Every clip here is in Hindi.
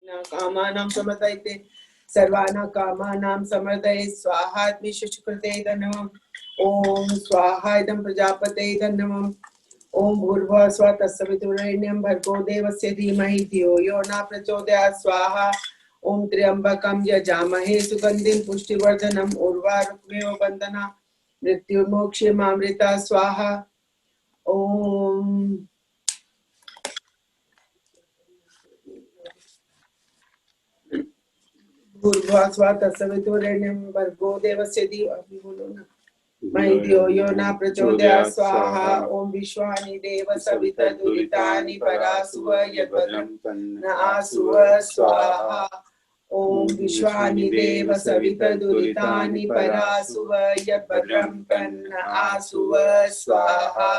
कामानां समर्दयते सर्वान् कामानां समर्दये स्वाहात्मिशुकृते धन्यम् ओम स्वाहा इदं प्रजापते धन्यम् ओम भूर्भुवः स्वः तत्सवितुर्वरेण्यं भर्गो देवस्य धीमहि धियो यो न प्रचोदयात् स्वाहा ओम त्र्यंबकं यजामहे सुगंधिं पुष्टिवर्धनम् उर्वारुकमेव बन्धना मृत्युर्मोक्षयमामृता स्वाहा ओम भूर्भुवः स्वः तत्सवितुर्वरेण्यं भर्गो देवस्य धीमहि धियो यो न प्रचोदयात् स्वाहा ओम विश्वानि देव सवितर्दुरितानि परासुव यद्भद्रं न आसुव स्वाहा ओम विश्वानि देव सवितर्दुरितानि परासुव यद्भद्रं न आसुव स्वाहा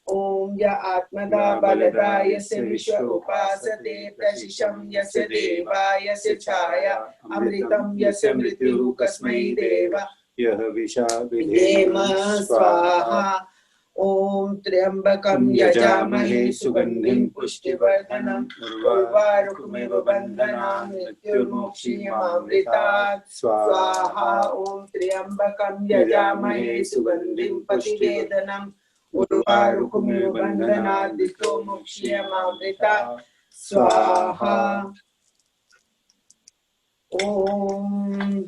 ओम य आत्मदा बलदा यस्य विश्व उपासते प्रशिशं यस्य देवा यस्य छाया अमृतं यस्य मृत्युः कस्मै देवा यह विषा विधेम स्वाहा ओम त्र्यंबकं यजामहे सुगंधिं पुष्टिवर्धनम् उर्वारुकमेव बन्धनान् मृत्युर्मोक्षयमामृतात् स्वाहा ओम त्र्यंबकं यजामहे सुगंधिं प्रतिवेदनम् उर्वारुकमेव बन्धनात् मृत्युर्मोक्षयमामृतात् स्वाहा ओम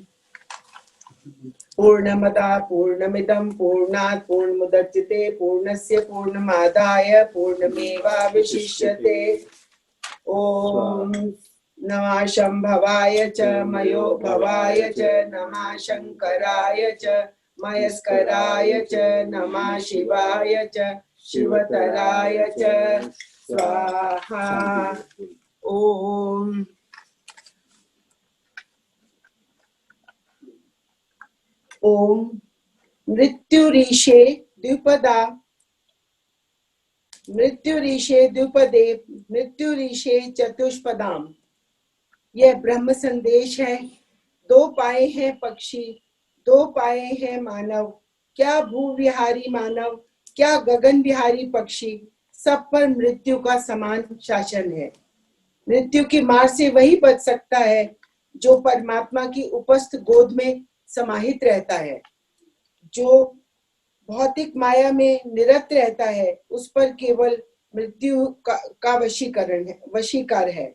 पूर्णमदा पूर्णमिदं पूर्णात् पूर्णमुदच्यते पूर्णस्य पूर्णमादाय पूर्णमेवावशिष्यते ओम नमः शंभवाय च मयो भवाय च नमः शंकराय च मयस्कराय च नमः शिवाय च शिवतराय च स्वाहा ओम ओम मृत्युरीशे द्विपदा मृत्युरीशे द्विपदे मृत्युरीशे चतुष्पदाम। यह ब्रह्म संदेश है। दो पाए हैं पक्षी, दो पाए हैं मानव। क्या भूविहारी मानव, क्या गगन विहारी पक्षी, सब पर मृत्यु का समान शासन है। मृत्यु की मार से वही बच सकता है जो परमात्मा की उपस्थ गोद में समाहित रहता है। जो भौतिक माया में निरत रहता है उस पर केवल मृत्यु का वशीकार है।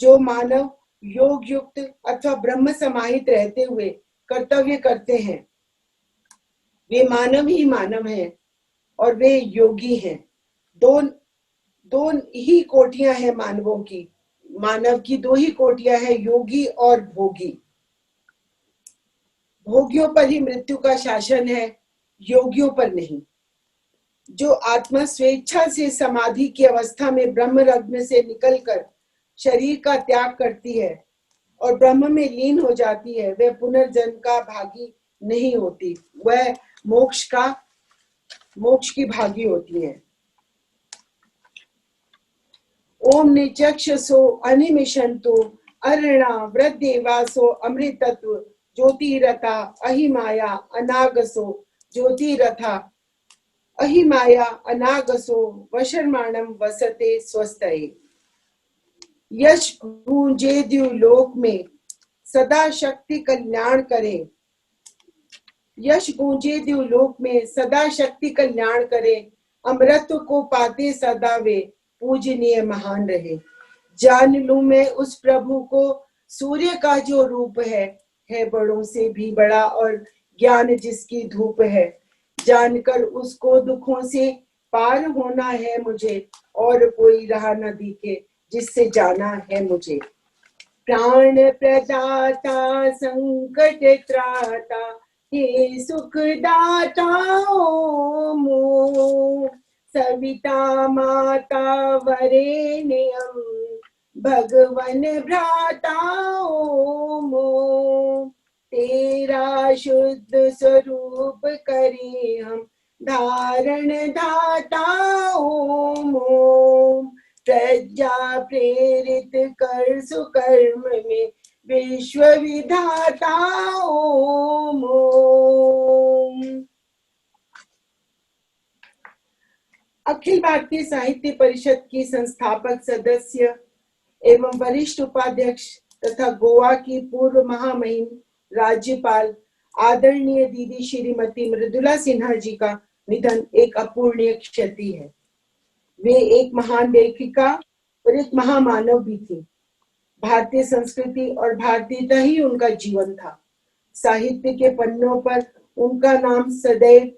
जो मानव योग युक्त अथवा ब्रह्म समाहित रहते हुए कर्तव्य करते हैं वे मानव ही मानव हैं और वे योगी हैं। दो ही कोटियां हैं मानवों की। मानव की दो ही कोटियां हैं, योगी और भोगी। भोगियों पर ही मृत्यु का शासन है, योगियों पर नहीं। जो आत्मा स्वेच्छा से समाधि की अवस्था में ब्रह्म रग्न से निकलकर शरीर का त्याग करती है और ब्रह्म में लीन हो जाती है, वह पुनर्जन्म का भागी नहीं होती, वह मोक्ष की भागी होती है। ओम निचक्षसो अनिमिषन्तु अरणा वृद्देवासो अमृतत्व ज्योतिरथा अहिमाया अनागसो ज्योतिरथा अहिमाया अनागसो वशर्माणं वसते स्वस्थये। यश गूंजे द्युलोक में सदा शक्ति कल्याण करे। यश गूंजे द्युलोक में सदा शक्ति कल्याण करे। अमृत को पाते सदा वे पूजनीय महान रहे। जान लूं मैं उस प्रभु को, सूर्य का जो रूप है बड़ों से भी बड़ा और ज्ञान जिसकी धूप है। जानकर उसको दुखों से पार होना है मुझे, और कोई राह न दिखे जिससे जाना है मुझे। प्राण प्रदाता संकट त्राता हे सुखदाता ओम। सविता माता वरेण्यं भगवन भ्राता ओम। तेरा शुद्ध स्वरूप करे हम धारण धाता ओम। प्रज्ञा प्रेरित कर सुकर्म में विश्व विधाता ओम। अखिल भारतीय साहित्य परिषद की संस्थापक सदस्य एवं वरिष्ठ उपाध्यक्ष तथा गोवा की पूर्व महामहिम राज्यपाल आदरणीय दीदी श्रीमती मृदुला सिन्हा जी का निधन एक अपूरणीय क्षति है। वे एक महान लेखिका और एक महामानव भी थी। भारतीय संस्कृति और भारतीयता ही उनका जीवन था। साहित्य के पन्नों पर उनका नाम सदैव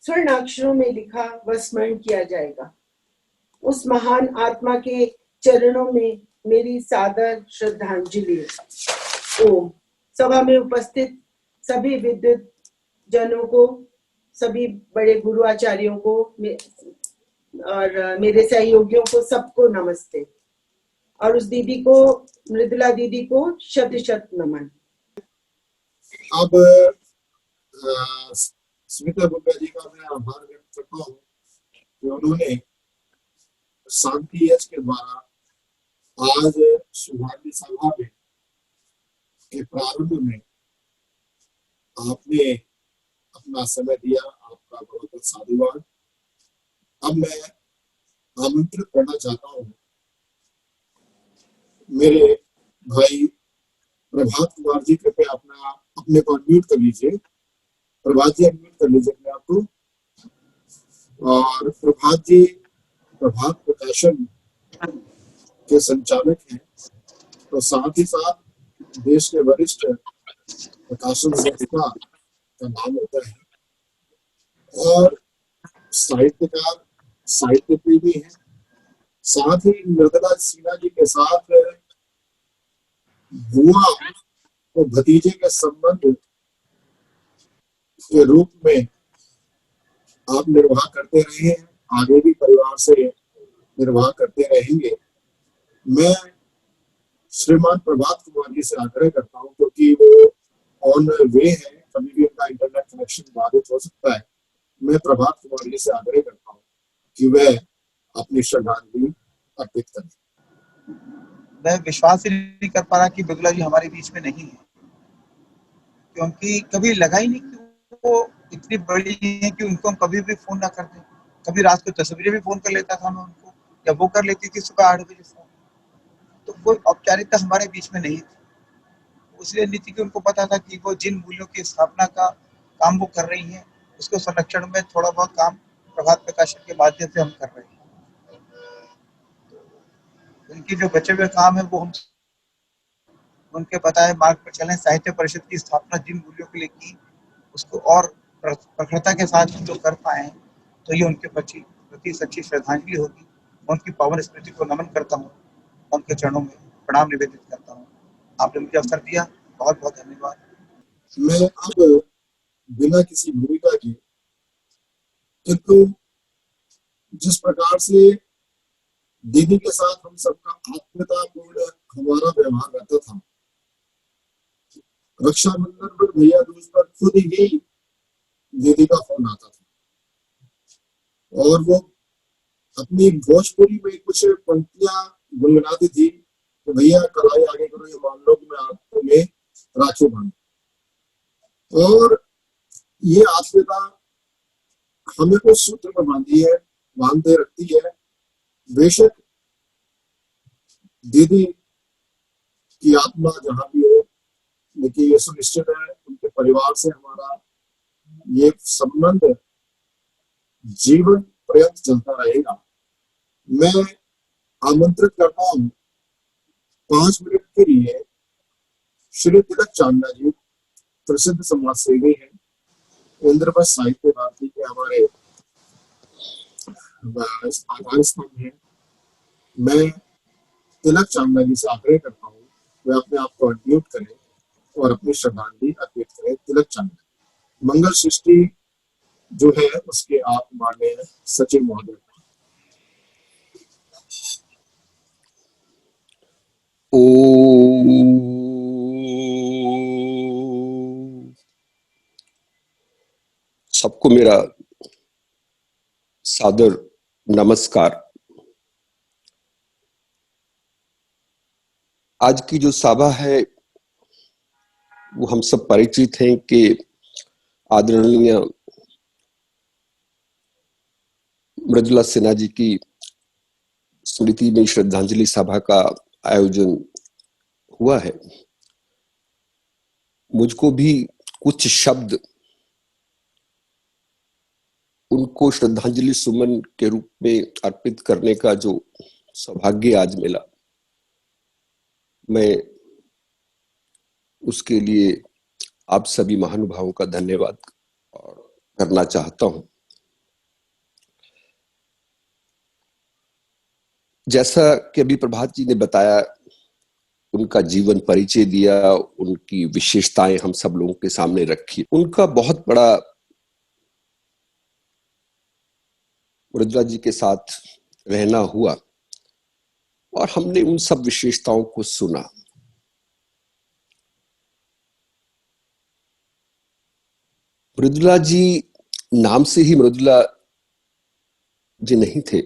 स्वर्ण अक्षरों में लिखा व स्मरण किया जाएगा। उस महान आत्मा के चरणों में मेरी सादर श्रद्धांजलि। ओम। सभा में उपस्थित सभी विद्युत जनों को, सभी बड़े गुरु आचार्यों को और मेरे सहयोगियों को, सबको नमस्ते। और उस दीदी को, मृदुला दीदी को शत शत नमन। अब स्मिता गुप्ता जी का मैं आभार व्यक्त करता हूँ कि उन्होंने शांति यश के द्वारा आज सुभाषी सभा में के प्रारंभ में आपने अपना समय दिया। आपका बहुत बहुत साधुवाद। अब मैं आमंत्रित करना चाहता हूँ मेरे भाई प्रभात कुमार जी, कृपया अपने को अनम्यूट कर लीजिए। प्रभात जी अनम्यूट कर लीजिए अपने आप को। और प्रभात जी प्रभात प्रकाशन के संचालक हैं, तो साथ ही साथ देश के वरिष्ठ प्रकाशन संस्था का नाम होता है और साहित्यकार, साहित्य प्रेमी है। साथ ही मृदुला सिन्हा जी के साथ बुआ और भतीजे के संबंध के रूप में आप निर्वाह करते रहे हैं, आगे भी परिवार से निर्वाह करते रहेंगे। मैं श्रीमान प्रभात कुमार जी से आग्रह करता हूं, क्योंकि वो ऑन वे है, कभी भी उनका इंटरनेट कनेक्शन बाधित हो सकता है। मैं प्रभात कुमार जी से आग्रह करता हूं कि वह अपनी श्रद्धांजलि अर्पित करें। मैं विश्वास ही नहीं कर पा रहा कि मृदुला जी हमारे बीच में नहीं है, क्योंकि कभी लगा ही नहीं कि वो इतनी बड़ी है कि उनको हम कभी भी फोन ना कर दें। कभी रात को 10 बजे भी फोन कर लेता था मैं उनको, या वो कर लेती थी सुबह 8 बजे फोन। तो कोई औपचारिकता हमारे बीच में नहीं थी। उसलिए नहीं थी कि उनको पता था कि वो जिन मूल्यों की स्थापना का काम वो कर रही हैं, उसको संरक्षण में थोड़ा बहुत काम प्रभात प्रकाशन के माध्यम से हम कर रहे हैं। उनकी जो बचे हुए काम है वो हम उनके बताए मार्ग पर चलें। साहित्य परिषद की स्थापना जिन मूल्यों के लिए की, उसको और प्रखरता के साथ जो कर पाए, तो ये उनके प्रति सच्ची श्रद्धांजलि होगी। मैं उनकी पावन स्मृति को नमन करता हूँ, उनके चरणों में प्रणाम निवेदित करता हूँ। आपने मुझे अवसर दिया, बहुत बहुत धन्यवाद। मैं अब बिना किसी भूमिका के, किंतु जिस प्रकार से दीदी के साथ हम सबका आत्मीयतापूर्ण हमारा व्यवहार रहता था, रक्षाबंधन पर भैया दूज पर खुद ही दीदी का फोन आता था और वो अपनी भोजपुरी में कुछ पंक्तियां गुनगुनाती थी, तो भैया कलाई आगे करो, ये मान लो कि मैं आपको में राखी बांधू। और ये आत्मीयता हमें उस सूत्र में बांधे रखती है। बेशक दीदी की आत्मा जहां भी हो, लेकिन ये सुनिश्चित है उनके परिवार से हमारा ये संबंध जीवन पर्यंत चलता रहेगा। मैं आमंत्रित करता हूं 5 मिनट के लिए श्री तिलक चांदा जी, प्रसिद्ध समाज सेवी हैं, इंद्रप्रस्थ साहित्य भारती के हमारे आधार स्तंभ हैं। मैं तिलक चांदा जी से आग्रह करता हूँ वे अपने आप को अनम्यूट करें और अपनी श्रद्धांजलि अर्पित करें। तिलक चांदा मंगल सृष्टि जो है उसके आप माननीय सचिव महोदय। सबको मेरा सादर नमस्कार। आज की जो सभा है वो हम सब परिचित हैं कि आदरणीय मृदुला सिन्हा जी की स्मृति में श्रद्धांजलि सभा का आयोजन हुआ है, मुझको भी कुछ शब्द उनको श्रद्धांजलि सुमन के रूप में अर्पित करने का जो सौभाग्य आज मिला, मैं उसके लिए आप सभी महानुभावों का धन्यवाद करना चाहता हूं। जैसा कि अभी प्रभात जी ने बताया, उनका जीवन परिचय दिया, उनकी विशेषताएं हम सब लोगों के सामने रखी, उनका बहुत बड़ा मृदुला जी के साथ रहना हुआ और हमने उन सब विशेषताओं को सुना। मृदुला जी नाम से ही मृदुला जी नहीं थे,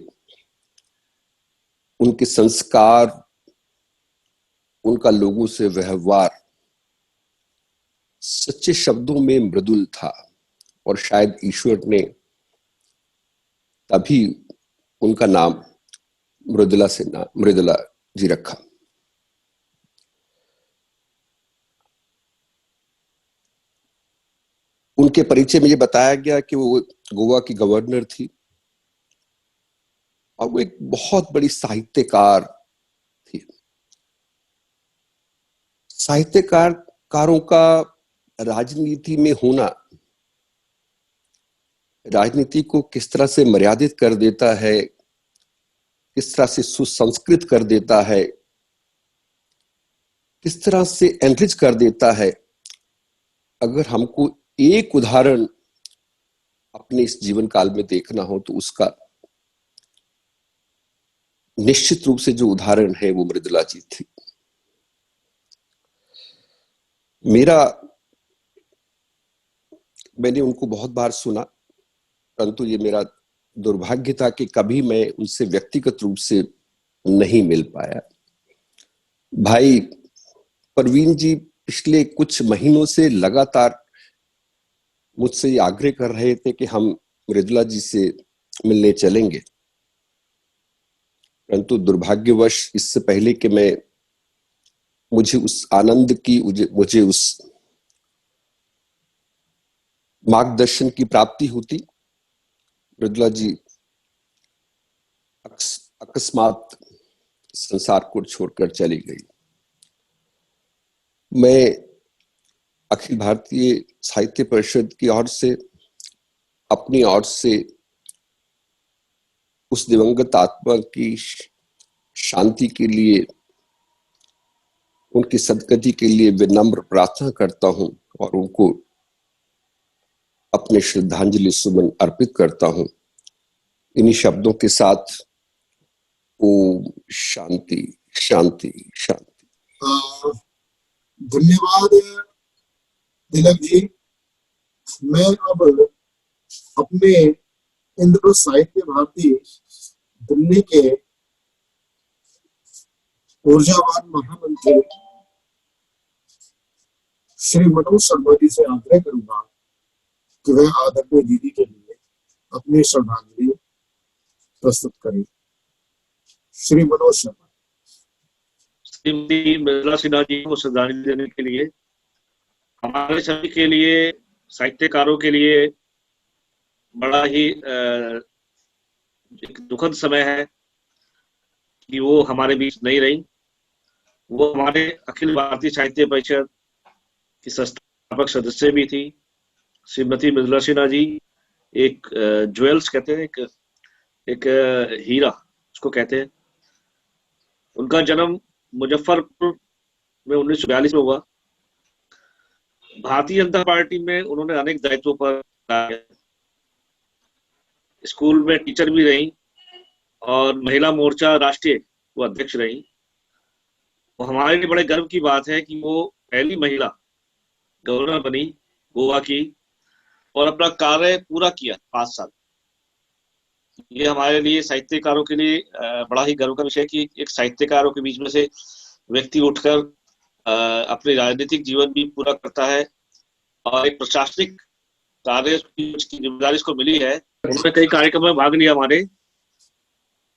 उनके संस्कार, उनका लोगों से व्यवहार सच्चे शब्दों में मृदुल था और शायद ईश्वर ने तभी उनका नाम मृदुला जी रखा। उनके परिचय में ये बताया गया कि वो गोवा की गवर्नर थी और वो एक बहुत बड़ी साहित्यकार थी। साहित्यकारों का राजनीति में होना राजनीति को किस तरह से मर्यादित कर देता है, किस तरह से सुसंस्कृत कर देता है, किस तरह से एनरिच कर देता है, अगर हमको एक उदाहरण अपने इस जीवन काल में देखना हो तो उसका निश्चित रूप से जो उदाहरण है वो मृदुला जी थी। मैंने उनको बहुत बार सुना, परंतु ये मेरा दुर्भाग्य था कि कभी मैं उनसे व्यक्तिगत रूप से नहीं मिल पाया। भाई परवीन जी पिछले कुछ महीनों से लगातार मुझसे ये आग्रह कर रहे थे कि हम मृदुला जी से मिलने चलेंगे, परंतु दुर्भाग्यवश इससे पहले कि मुझे उस आनंद की, मुझे उस मार्गदर्शन की प्राप्ति होती, मृदुला जी अकस्मात संसार को छोड़कर चली गई। मैं अखिल भारतीय साहित्य परिषद की ओर से, अपनी ओर से उस दिवंगत आत्मा की शांति के लिए, उनकी सदगति के लिए विनम्र प्रार्थना करता हूं और उनको अपने श्रद्धांजलि सुमन अर्पित करता हूं। इन्हीं शब्दों के साथ ओम शांति शांति शांति। धन्यवाद तिलक जी। मैं अब अपने इंद्र साहित्य भारती दिल्ली के ऊर्जावान महामंत्री श्री मनोज शर्मा जी से आग्रह करूंगा कि वह आदरणीय दीदी के लिए अपनी श्रद्धांजलि प्रस्तुत करें। श्री मनोज शर्मा। श्रीमती मृदुला सिन्हा जी को श्रद्धांजलि देने के लिए हमारे सभी के लिए, साहित्यकारों के लिए बड़ा ही एक दुखद समय है कि वो हमारे बीच नहीं रही। वो हमारे अखिल भारतीय साहित्य परिषद की संस्थापक सदस्य भी थी। श्रीमती मृदुला सिन्हा जी एक ज्वेल्स कहते हैं, एक हीरा उसको कहते हैं। उनका जन्म मुजफ्फरपुर में 1942 में हुआ। भारतीय जनता पार्टी में उन्होंने अनेक दायित्वों पर, स्कूल में टीचर भी रही और महिला मोर्चा राष्ट्रीय वो अध्यक्ष रही। तो हमारे लिए बड़े गर्व की बात है कि वो पहली महिला गवर्नर बनी गोवा की और अपना कार्य पूरा किया 5 साल। ये हमारे लिए, साहित्यकारों के लिए बड़ा ही गर्व का विषय है कि एक साहित्यकारों के बीच में से व्यक्ति उठकर अपने राजनीतिक जीवन भी पूरा करता है और एक प्रशासनिक कार्य की जिम्मेदारी इसको मिली है। उन्होंने कई कार्यक्रमों में भाग लिया हमारे,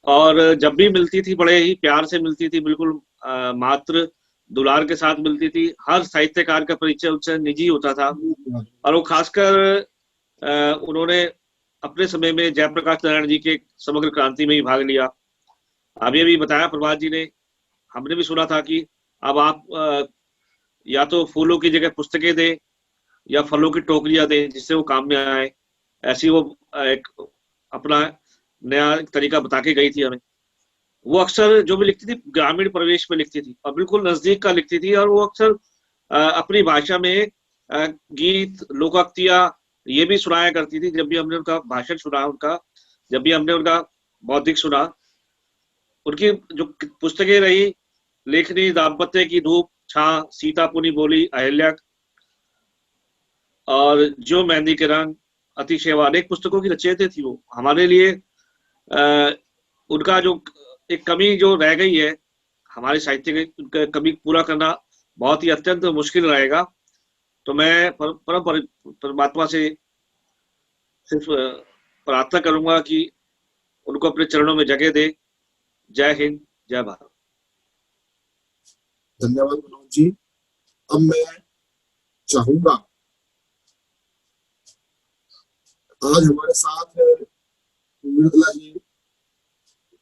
और जब भी मिलती थी बड़े ही प्यार से मिलती थी, बिल्कुल मात्र दुलार के साथ मिलती थी। हर साहित्यकार का परिचय उनसे निजी होता था और वो खासकर उन्होंने अपने समय में जयप्रकाश नारायण जी के समग्र क्रांति में ही भाग लिया। अभी अभी बताया प्रभात जी ने, हमने भी सुना था कि अब आप या तो फूलों की जगह पुस्तकें दें या फलों की टोकरियां दें जिससे वो काम में आए। ऐसी वो एक अपना नया तरीका बता के गई थी हमें। वो अक्सर जो भी लिखती थी ग्रामीण परिवेश में लिखती थी और बिल्कुल नजदीक का लिखती थी, और वो अक्सर अपनी भाषा में गीत लोकोक्तियां ये भी सुनाया करती थी। जब भी हमने उनका भाषण सुना, उनका जब भी हमने उनका बौद्धिक सुना, उनकी जो पुस्तकें रही, लेखनी दाम्पत्य की धूप, छां, सीता पुनी बोली, अहिल्या और जो मेहंदी के रंग, अतिशेवा, अनेक पुस्तकों की रचयिता थी वो। हमारे लिए उनका जो एक कमी जो रह गई है हमारे साहित्य की कमी पूरा करना बहुत ही अत्यंत मुश्किल रहेगा। तो मैं परमात्मा से सिर्फ प्रार्थना करूंगा कि उनको अपने चरणों में जगह दे। जय हिंद, जय भारत। धन्यवाद मनोज जी। अब मैं चाहूंगा, आज हमारे साथ मृदुला जी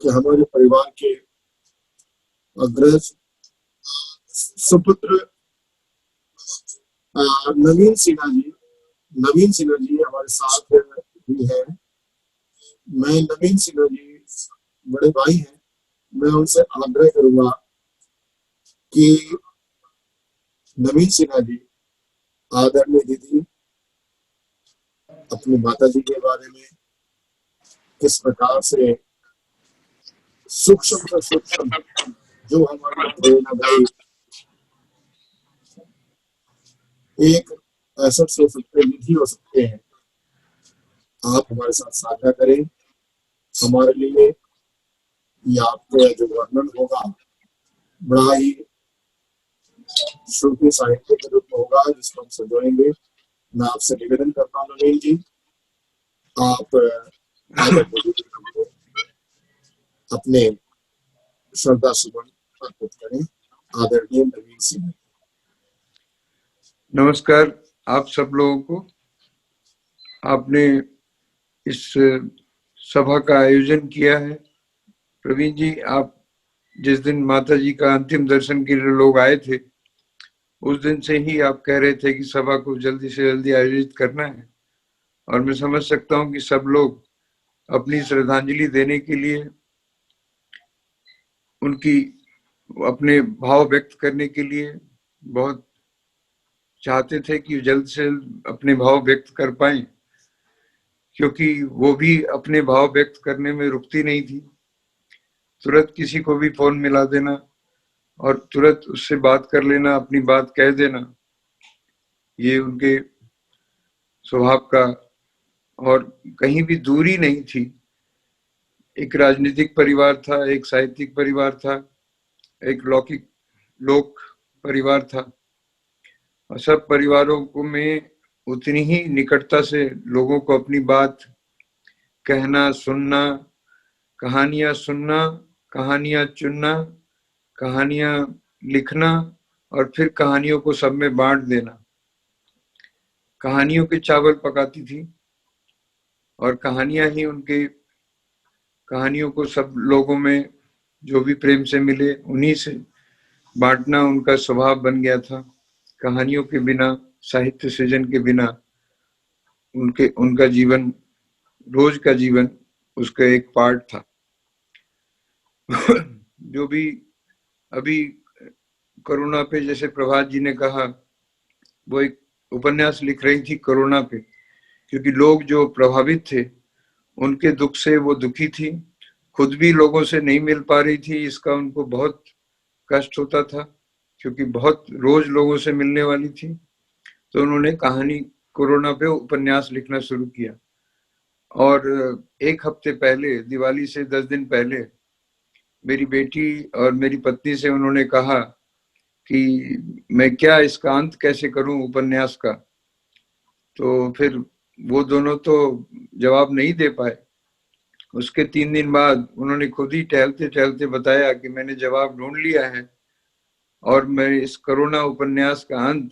के हमारे परिवार के अग्रज सुपुत्र नवीन सिन्हा जी हमारे साथ भी है। मैं नवीन सिन्हा जी बड़े भाई हैं, मैं उनसे आग्रह करूंगा कि नवीन सिन्हा जी, आदरणीय दीदी, अपनी माता जी के बारे में किस प्रकार से सूक्ष्म से सूक्ष्म जो हमारी प्रेरणादायी एक ऐसा हो सकते निधि हो सकते हैं, आप हमारे साथ साझा करें। हमारे लिए ये आपका जो वर्णन होगा बड़ा ही श्रुति साहित्य के रूप में होगा जिसको हम सजोएंगे। मैं आपसे निवेदन करता हूँ नवीन जी, आप अपने श्रद्धा सुमन अर्पित करें। आदरणीय नवीन सिंह। नमस्कार आप सब लोगों को। आपने इस सभा का आयोजन किया है। प्रवीण जी, आप जिस दिन माता जी का अंतिम दर्शन के लिए लोग आए थे, उस दिन से ही आप कह रहे थे कि सभा को जल्दी से जल्दी आयोजित करना है, और मैं समझ सकता हूं कि सब लोग अपनी श्रद्धांजलि देने के लिए, उनकी अपने भाव व्यक्त करने के लिए बहुत चाहते थे कि जल्द से जल्द अपने भाव व्यक्त कर पाए, क्योंकि वो भी अपने भाव व्यक्त करने में रुकती नहीं थी। तुरंत किसी को भी फोन मिला देना और तुरंत उससे बात कर लेना, अपनी बात कह देना, ये उनके स्वभाव का, और कहीं भी दूरी नहीं थी। एक राजनीतिक परिवार था, एक साहित्यिक परिवार था, एक लौकिक लोक परिवार था, और सब परिवारों को में उतनी ही निकटता से लोगों को अपनी बात कहना, सुनना, कहानियां सुनना, कहानियां चुनना, कहानियां लिखना और फिर कहानियों को सब में बांट देना। कहानियों के चावल पकाती थी और कहानियां ही उनके, कहानियों को सब लोगों में जो भी प्रेम से मिले उन्हीं से बांटना उनका स्वभाव बन गया था। कहानियों के बिना, साहित्य सृजन के बिना उनका जीवन, रोज का जीवन उसका एक पार्ट था। जो भी अभी कोरोना पे, जैसे प्रभात जी ने कहा, वो एक उपन्यास लिख रही थी कोरोना पे, क्योंकि लोग जो प्रभावित थे उनके दुख से वो दुखी थी, खुद भी लोगों से नहीं मिल पा रही थी, इसका उनको बहुत कष्ट होता था, क्योंकि बहुत रोज लोगों से मिलने वाली थी। तो उन्होंने कहानी कोरोना पे उपन्यास लिखना शुरू किया, और एक हफ्ते पहले, दिवाली से 10 दिन पहले, मेरी बेटी और मेरी पत्नी से उन्होंने कहा कि मैं क्या इसका अंत कैसे करूं उपन्यास का। तो फिर वो दोनों तो जवाब नहीं दे पाए। उसके 3 दिन बाद उन्होंने खुद ही टहलते टहलते बताया कि मैंने जवाब ढूंढ लिया है, और मैं इस कोरोना उपन्यास का अंत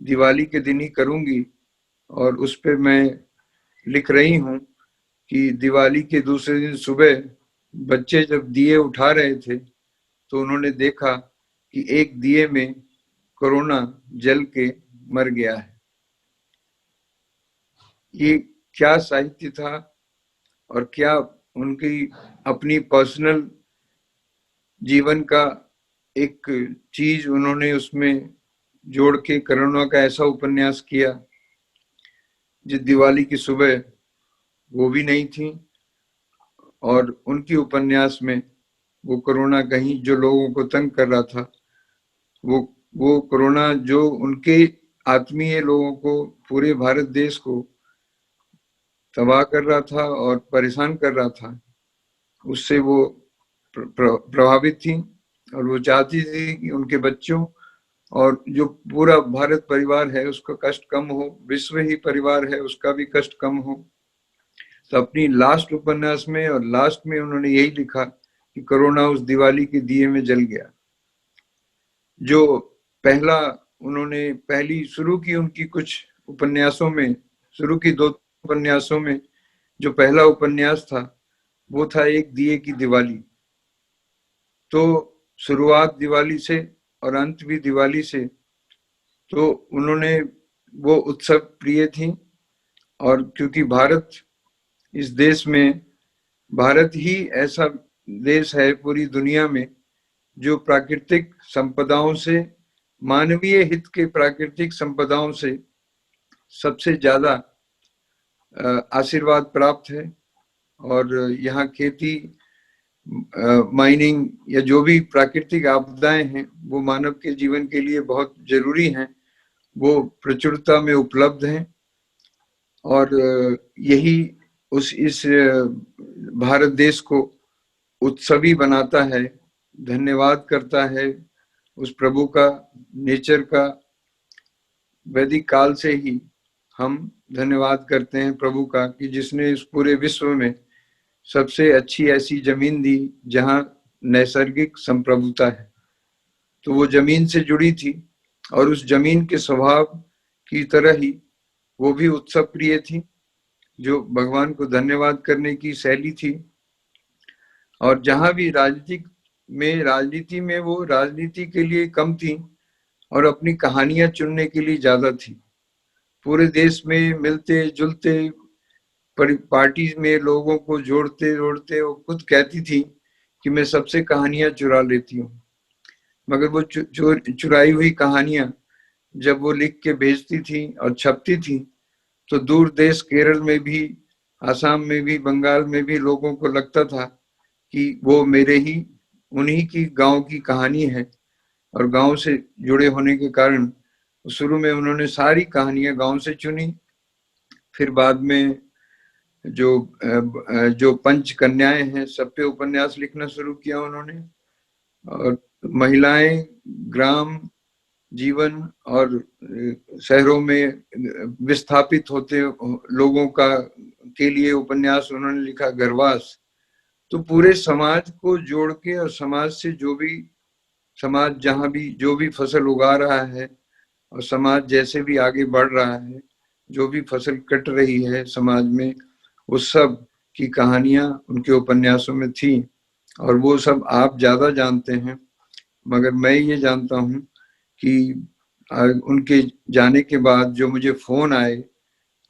दिवाली के दिन ही करूंगी। और उस पे मैं लिख रही हूँ कि दिवाली के दूसरे दिन सुबह बच्चे जब दिए उठा रहे थे तो उन्होंने देखा कि एक दिए में कोरोना जल के मर गया है। ये क्या साहित्य था और क्या उनकी अपनी पर्सनल जीवन का एक चीज उन्होंने उसमें जोड़ के कोरोना का ऐसा उपन्यास किया। जिस दिवाली की सुबह वो भी नहीं थी और उनकी उपन्यास में वो कोरोना कहीं जो लोगों को तंग कर रहा था, वो कोरोना जो उनके आत्मीय लोगों को, पूरे भारत देश को तबाह कर रहा था और परेशान कर रहा था, उससे वो प्रभावित थी और वो चाहती थी कि उनके बच्चों और जो पूरा भारत परिवार है उसका कष्ट कम हो, विश्व ही परिवार है उसका भी कष्ट कम हो। तो अपनी लास्ट उपन्यास में और लास्ट में उन्होंने यही लिखा कि कोरोना उस दिवाली के दिए में जल गया। जो पहला उन्होंने पहली शुरू की उनकी कुछ उपन्यासों में, शुरू की 2 उपन्यासों में जो पहला उपन्यास था वो था एक दिए की दिवाली। तो शुरुआत दिवाली से और अंत भी दिवाली से, तो उन्होंने वो उत्सव प्रिय थी। और क्योंकि भारत, इस देश में भारत ही ऐसा देश है पूरी दुनिया में जो प्राकृतिक संपदाओं से, मानवीय हित के प्राकृतिक संपदाओं से सबसे ज्यादा आशीर्वाद प्राप्त है। और यहाँ खेती, माइनिंग या जो भी प्राकृतिक आपदाएं हैं वो मानव के जीवन के लिए बहुत जरूरी हैं, वो प्रचुरता में उपलब्ध हैं। और यही इस भारत देश को उत्सवी बनाता है, धन्यवाद करता है उस प्रभु का, नेचर का। वैदिक काल से ही हम धन्यवाद करते हैं प्रभु का कि जिसने इस पूरे विश्व में सबसे अच्छी ऐसी जमीन दी जहां नैसर्गिक संप्रभुता है। तो वो जमीन से जुड़ी थी और उस जमीन के स्वभाव की तरह ही वो भी उत्सव प्रिय थी, जो भगवान को धन्यवाद करने की शैली थी। और जहां भी राजनीति में वो राजनीति के लिए कम थी और अपनी कहानियां चुनने के लिए ज्यादा थी। पूरे देश में मिलते जुलते पार्टी में लोगों को जोड़ते जोड़ते वो खुद कहती थी कि मैं सबसे कहानियां चुरा लेती हूँ। मगर वो चुराई हुई कहानियां जब वो लिख के भेजती थी और छपती थी तो दूर देश केरल में भी, आसाम में भी, बंगाल में भी लोगों को लगता था कि वो उन्हीं की गांव की कहानी है। और गांव से जुड़े होने के कारण शुरू में उन्होंने सारी कहानियां गांव से चुनी। फिर बाद में जो पंच कन्याएं हैं सब पे उपन्यास लिखना शुरू किया उन्होंने। और महिलाएं, ग्राम जीवन और शहरों में विस्थापित होते लोगों के लिए उपन्यास उन्होंने लिखा, घरवास। तो पूरे समाज को जोड़ के और समाज से समाज जहां भी जो भी फसल उगा रहा है और समाज जैसे भी आगे बढ़ रहा है, जो भी फसल कट रही है समाज में, उस सब की कहानियां उनके उपन्यासों में थी। और वो सब आप ज्यादा जानते हैं, मगर मैं ये जानता हूँ कि उनके जाने के बाद जो मुझे फोन आए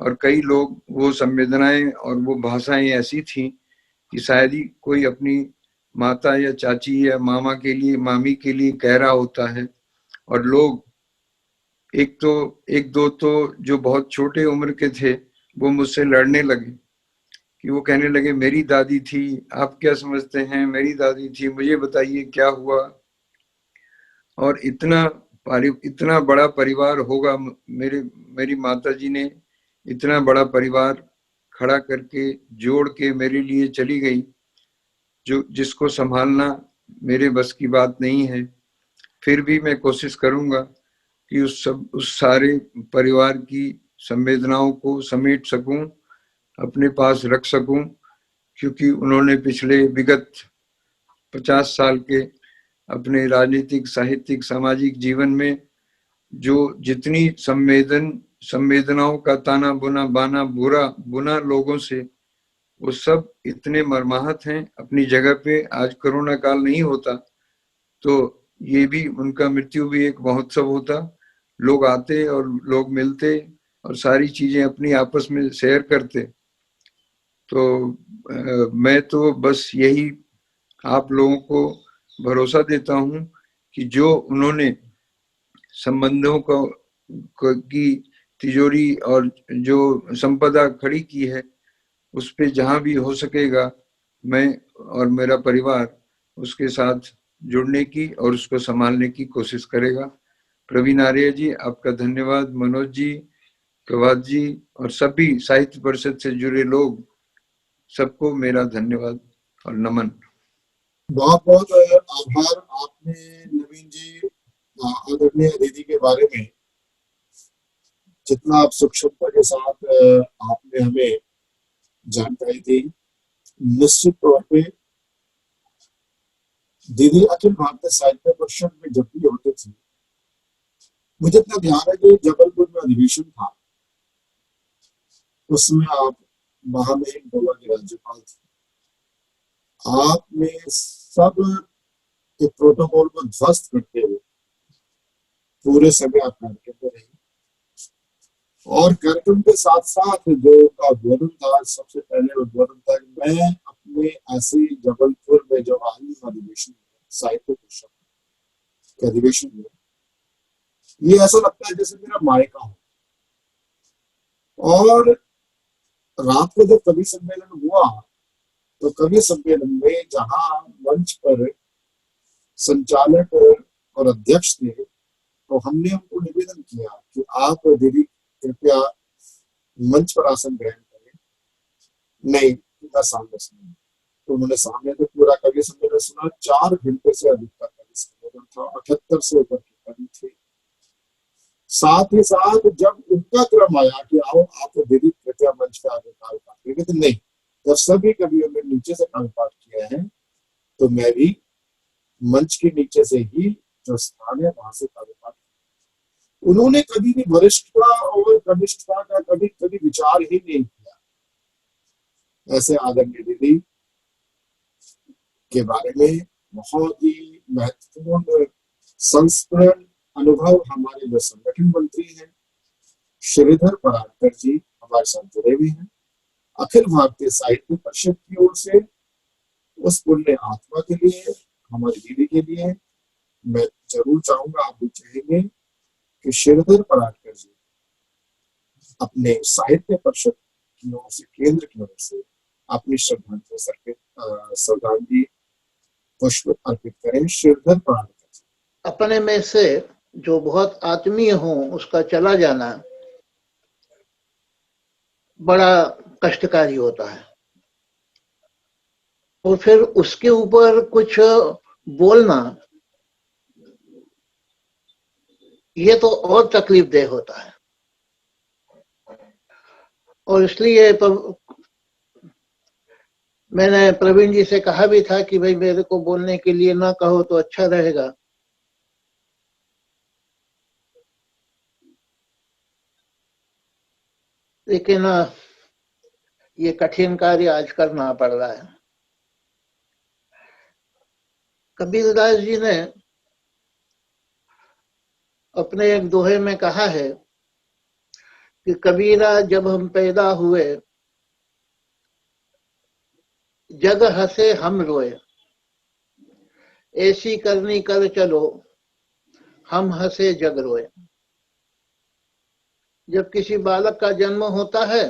और कई लोग, वो संवेदनाएं और वो भाषाएं ऐसी थी कि शायद ही कोई अपनी माता या चाची या मामा के लिए, मामी के लिए कह रहा होता है। और लोग एक दो तो जो बहुत छोटे उम्र के थे वो मुझसे लड़ने लगे कि वो कहने लगे मेरी दादी थी, आप क्या समझते हैं, मेरी दादी थी, मुझे बताइए क्या हुआ। और इतना बड़ा परिवार होगा, मेरी माता जी ने इतना बड़ा परिवार खड़ा करके जोड़ के मेरे लिए चली गई, जिसको संभालना मेरे बस की बात नहीं है। फिर भी मैं कोशिश करूंगा कि उस सारे परिवार की संवेदनाओं को समेट सकूं, अपने पास रख सकूं, क्योंकि उन्होंने पिछले विगत 50 साल के अपने राजनीतिक, साहित्यिक, सामाजिक जीवन में जो जितनी संवेदनाओं का ताना बुना लोगों से, वो सब इतने मर्माहत हैं अपनी जगह पे। आज कोरोना काल नहीं होता तो ये भी, उनका मृत्यु भी एक महोत्सव होता। लोग आते और लोग मिलते और सारी चीजें अपनी आपस में शेयर करते। तो मैं तो बस यही आप लोगों को भरोसा देता हूं कि जो उन्होंने संबंधों की तिजोरी और जो संपदा खड़ी की है, उस पे जहां भी हो सकेगा मैं और मेरा परिवार उसके साथ जुड़ने की और उसको संभालने की कोशिश करेगा। प्रवीण आर्य जी, आपका धन्यवाद। मनोज जी, प्रभात जी और सभी साहित्य परिषद से जुड़े लोग, सबको मेरा धन्यवाद और नमन। बहुत बहुत आभार। आपने नवीन जी, आदरणीय दीदी के बारे में जितना आप सूक्ष्मता के साथ आपने हमें जानकारी दी, निश्चित तौर पे दीदी अखिल भारतीय साहित्य परिषद में जब भी होते थे, मुझे इतना ध्यान है कि जबलपुर में अधिवेशन था, उसमें आप महामहिम गोवा के राज्यपाल थे। आपने सब के प्रोटोकॉल को ध्वस्त करते हुए पूरे समय आप कार्यक्रम में रही, और कार्यक्रम के साथ साथ जो उनका उद्बोधन था, सबसे पहले उद्बोधन था कि मैं अपने ऐसे जबलपुर में जो हाल अधिवेशन साहित्य परिषद के अधिवेशन में, ये ऐसा लगता है जैसे मेरा मायका हो। और रात को जब कवि सम्मेलन हुआ, तो कवि सम्मेलन में जहां मंच पर संचालक और अध्यक्ष थे, तो हमने उनको निवेदन किया कि आप दीदी कृपया मंच पर आसन ग्रहण करें। नहीं, उनका सामने सुना। तो उन्होंने सामने तो पूरा कवि सम्मेलन सुना। 4 घंटे से अधिक का कवि सम्मेलन था, 78 से ऊपर के कवि थे। साथ ही साथ जब उनका क्रम आया कि आओ आप दीदी कृपया मंच पे आगे काव्य पाठ करेंगे, तो नहीं, जब सभी कवियों ने नीचे से काव्य पाठ किया है, तो मैं भी मंच के नीचे से ही जो स्थान है वहां से काव्य पाठ। उन्होंने कभी भी वरिष्ठता और कनिष्ठता का कभी विचार ही नहीं किया। ऐसे आदरणीय दीदी के बारे में बहुत ही महत्वपूर्ण संस्मरण अनुभव हमारे जो संगठन मंत्री हैं श्रीधर पराडकर जी हमारे साथ जुड़े हुए हैं। अखिल भारतीय साहित्य परिषद की ओर से उस पुण्य आत्मा के लिए, हमारी दीदी के लिए मैं जरूर चाहूंगा, आप भी चाहेंगे कि श्रीधर पराडकर जी अपने साहित्य परिषद की ओर से, केंद्र की ओर से अपनी श्रद्धांजलि पुष्प अर्पित करें। श्रीधर पराडकर जी। अपने में से जो बहुत आत्मीय हो उसका चला जाना बड़ा कष्टकारी होता है, और फिर उसके ऊपर कुछ बोलना ये तो और तकलीफदेह होता है। और इसलिए मैंने प्रवीण जी से कहा भी था कि भाई मेरे को बोलने के लिए ना कहो तो अच्छा रहेगा, लेकिन ये कठिन कार्य आज करना पड़ रहा है। कबीरदास जी ने अपने एक दोहे में कहा है कि कबीरा जब हम पैदा हुए, जग हंसे हम रोए, ऐसी करनी कर चलो हम हंसे जग रोए। जब किसी बालक का जन्म होता है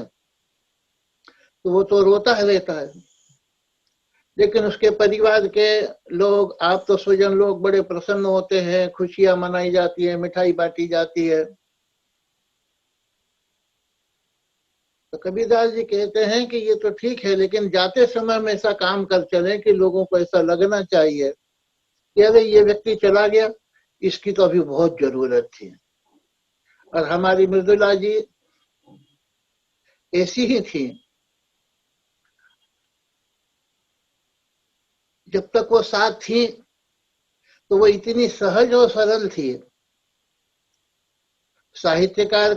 तो वो तो रोता रहता है, लेकिन उसके परिवार के लोग, आप तो स्वजन लोग बड़े प्रसन्न होते हैं, खुशियां मनाई जाती है, मिठाई बांटी जाती है। तो कबीरदास जी कहते हैं कि ये तो ठीक है, लेकिन जाते समय में ऐसा काम कर चले कि लोगों को ऐसा लगना चाहिए कि अरे ये व्यक्ति चला गया, इसकी तो अभी बहुत जरूरत थी। और हमारी मृदुला जी ऐसी ही थी, जब तक वो साथ थी तो वो इतनी सहज और सरल थी, साहित्यकार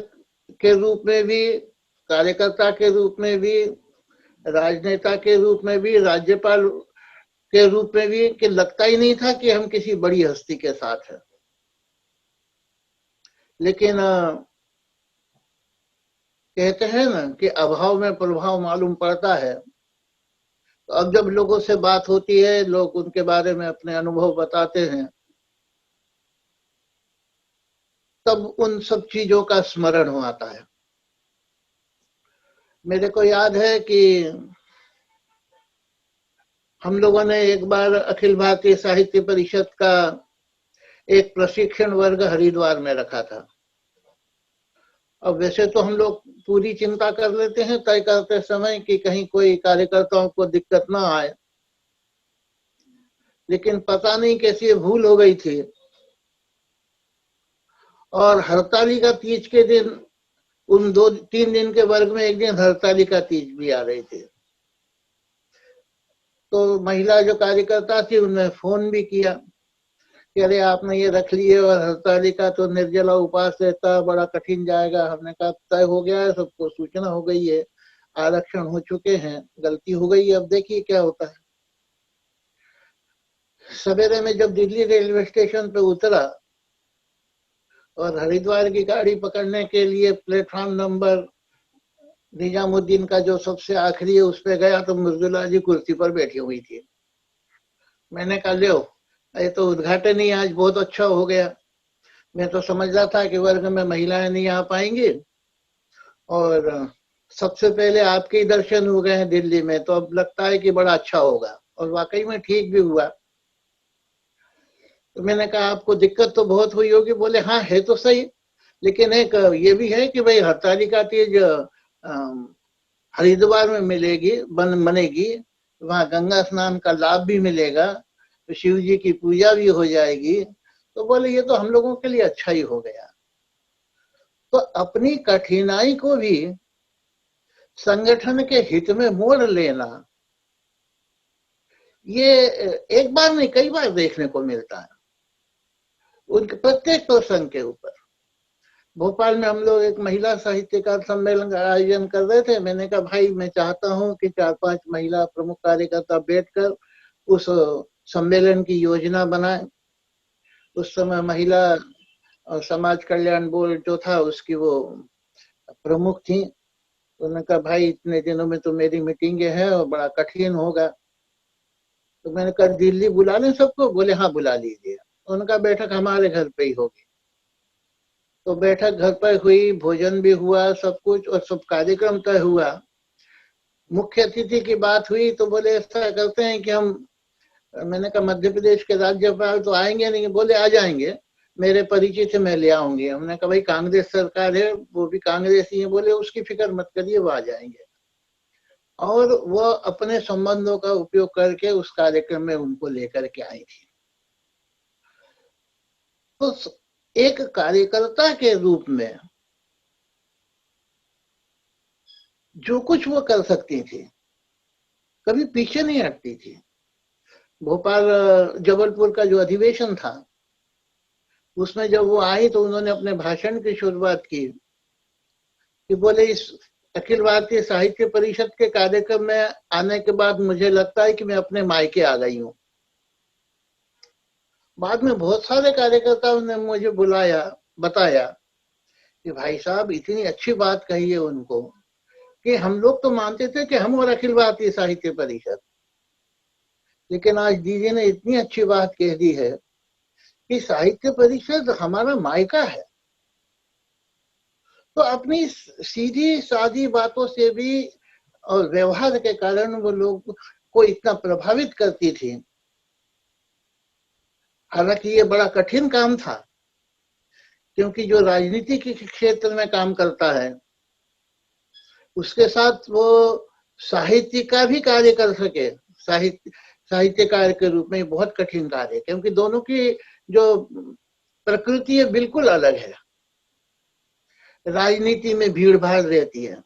के रूप में भी, कार्यकर्ता के रूप में भी, राजनेता के रूप में भी, राज्यपाल के रूप में भी, कि लगता ही नहीं था कि हम किसी बड़ी हस्ती के साथ हैं। लेकिन कहते हैं ना कि अभाव में प्रभाव मालूम पड़ता है। तो अब जब लोगों से बात होती है, लोग उनके बारे में अपने अनुभव बताते हैं, तब उन सब चीजों का स्मरण हो आता है। मेरे को याद है कि हम लोगों ने एक बार अखिल भारतीय साहित्य परिषद का एक प्रशिक्षण वर्ग हरिद्वार में रखा था। अब वैसे तो हम लोग पूरी चिंता कर लेते हैं तय करते समय कि कहीं कोई कार्यकर्ताओं को दिक्कत ना आए, लेकिन पता नहीं कैसी भूल हो गई थी, और हरतालिका तीज के दिन, उन 2-3 दिन के वर्ग में एक दिन हरतालिका तीज भी आ रही थी। तो महिला जो कार्यकर्ता थी उन्होंने फोन भी किया कि अरे आपने ये रख लिए, और हरतालिका तो निर्जला उपवास रहता, बड़ा कठिन जाएगा। हमने कहा तय हो गया है, सबको सूचना हो गई है, आरक्षण हो चुके हैं, गलती हो गई है, अब देखिए क्या होता है। सवेरे में जब दिल्ली रेलवे स्टेशन पे उतरा और हरिद्वार की गाड़ी पकड़ने के लिए प्लेटफॉर्म नंबर निजामुद्दीन का जो सबसे आखिरी है उस पे गया, तो मृदुला जी कुर्सी पर बैठी हुई थी। मैंने कहा लो, ये तो उद्घाटन ही आज बहुत अच्छा हो गया। मैं तो समझ रहा था कि वर्ग में महिलाएं नहीं आ पाएंगी, और सबसे पहले आपके ही दर्शन हो गए हैं दिल्ली में, तो अब लगता है कि बड़ा अच्छा होगा, और वाकई में ठीक भी हुआ। तो मैंने कहा आपको दिक्कत तो बहुत हुई होगी। बोले हाँ है तो सही, लेकिन एक ये भी है कि भाई हरतालिका तीज हरिद्वार में मिलेगी, बनेगी, वहां गंगा स्नान का लाभ भी मिलेगा, तो शिव जी की पूजा भी हो जाएगी। तो बोले ये तो हम लोगों के लिए अच्छा ही हो गया। तो अपनी कठिनाई को भी संगठन के हित में मोड़ लेना, ये एक बार नहीं कई बार देखने को मिलता है उनके प्रत्येक प्रसंग के ऊपर। भोपाल में हम लोग एक महिला साहित्यकार सम्मेलन का आयोजन कर रहे थे। मैंने कहा भाई मैं चाहता हूं कि 4-5 महिला प्रमुख कार्यकर्ता बैठकर उस सम्मेलन की योजना बनाए। उस समय महिला और समाज कल्याण बोर्ड जो था उसकी वो प्रमुख थी। उन्होंने कहा भाई इतने दिनों में तो मेरी मीटिंगें हैं और बड़ा कठिन होगा। तो मैंने कहा दिल्ली बुला लें सबको। बोले हाँ बुला लीजिए। उनका बैठक हमारे घर पे ही होगी। तो बैठक घर पर हुई, भोजन भी हुआ, सब कुछ, और सब कार्यक्रम तय हुआ। मुख्य अतिथि की बात हुई तो बोले ऐसा करते हैं कि हम, मैंने कहा मध्य प्रदेश के राज्यपाल तो आएंगे नहीं। बोले आ जाएंगे, मेरे परिचय से मैं ले आऊंगी। हमने कहा भाई कांग्रेस सरकार है, वो भी कांग्रेसी है। बोले उसकी फिक्र मत करिए, वो आ जाएंगे। और वो अपने संबंधों का उपयोग करके उस कार्यक्रम में उनको लेकर के आई थी। तो एक कार्यकर्ता के रूप में जो कुछ वो कर सकती थी, कभी पीछे नहीं हटती थी। भोपाल जबलपुर का जो अधिवेशन था उसमें जब वो आई तो उन्होंने अपने भाषण की शुरुआत की कि बोले इस अखिल भारतीय साहित्य परिषद के कार्यक्रम में आने के बाद मुझे लगता है कि मैं अपने मायके आ गई हूँ। बाद में बहुत सारे कार्यकर्ताओं ने मुझे बुलाया, बताया कि भाई साहब इतनी अच्छी बात कही है उनको कि हम लोग तो मानते थे कि हम और अखिल भारतीय साहित्य परिषद, लेकिन आज दीदी ने इतनी अच्छी बात कह दी है कि साहित्य परिषद हमारा मायका है। तो अपनी सीधी सादी बातों से भी और व्यवहार के कारण वो लोग को इतना प्रभावित करती थी। हालांकि ये बड़ा कठिन काम था, क्योंकि जो राजनीति के क्षेत्र में काम करता है उसके साथ वो साहित्य का भी कार्य कर सके, साहित्यकार के रूप में बहुत कठिन कार्य है, क्योंकि दोनों की जो प्रकृति है बिल्कुल अलग है। राजनीति में भीड़ भाड़ रहती है,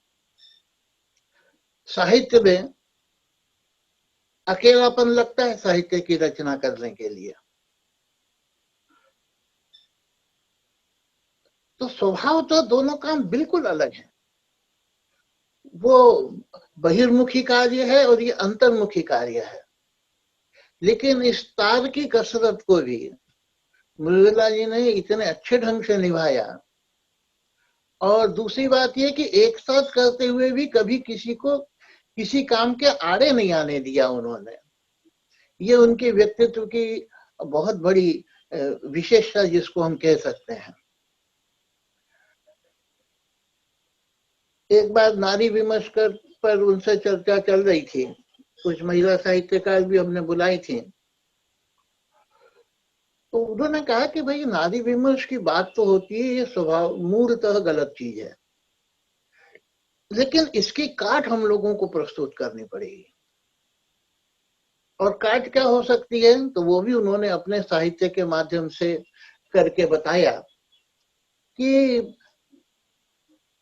साहित्य में अकेलापन लगता है साहित्य की रचना करने के लिए। तो स्वभाव तो दोनों काम बिल्कुल अलग है। वो बहिर्मुखी कार्य है और ये अंतर्मुखी कार्य है। लेकिन इस तार की कसरत को भी मृदुला जी ने इतने अच्छे ढंग से निभाया। और दूसरी बात यह कि एक साथ करते हुए भी कभी किसी को किसी काम के आड़े नहीं आने दिया उन्होंने। ये उनके व्यक्तित्व की बहुत बड़ी विशेषता जिसको हम कह सकते हैं। एक बार नारी विमर्श पर उनसे चर्चा चल रही थी, कुछ महिला साहित्यकार भी हमने बुलाई थी। तो उन्होंने कहा कि भाई नारी विमर्श की बात तो होती है, ये स्वभाव मूलतः गलत चीज है, लेकिन इसकी काट हम लोगों को प्रस्तुत करनी पड़ेगी। और काट क्या हो सकती है, तो वो भी उन्होंने अपने साहित्य के माध्यम से करके बताया कि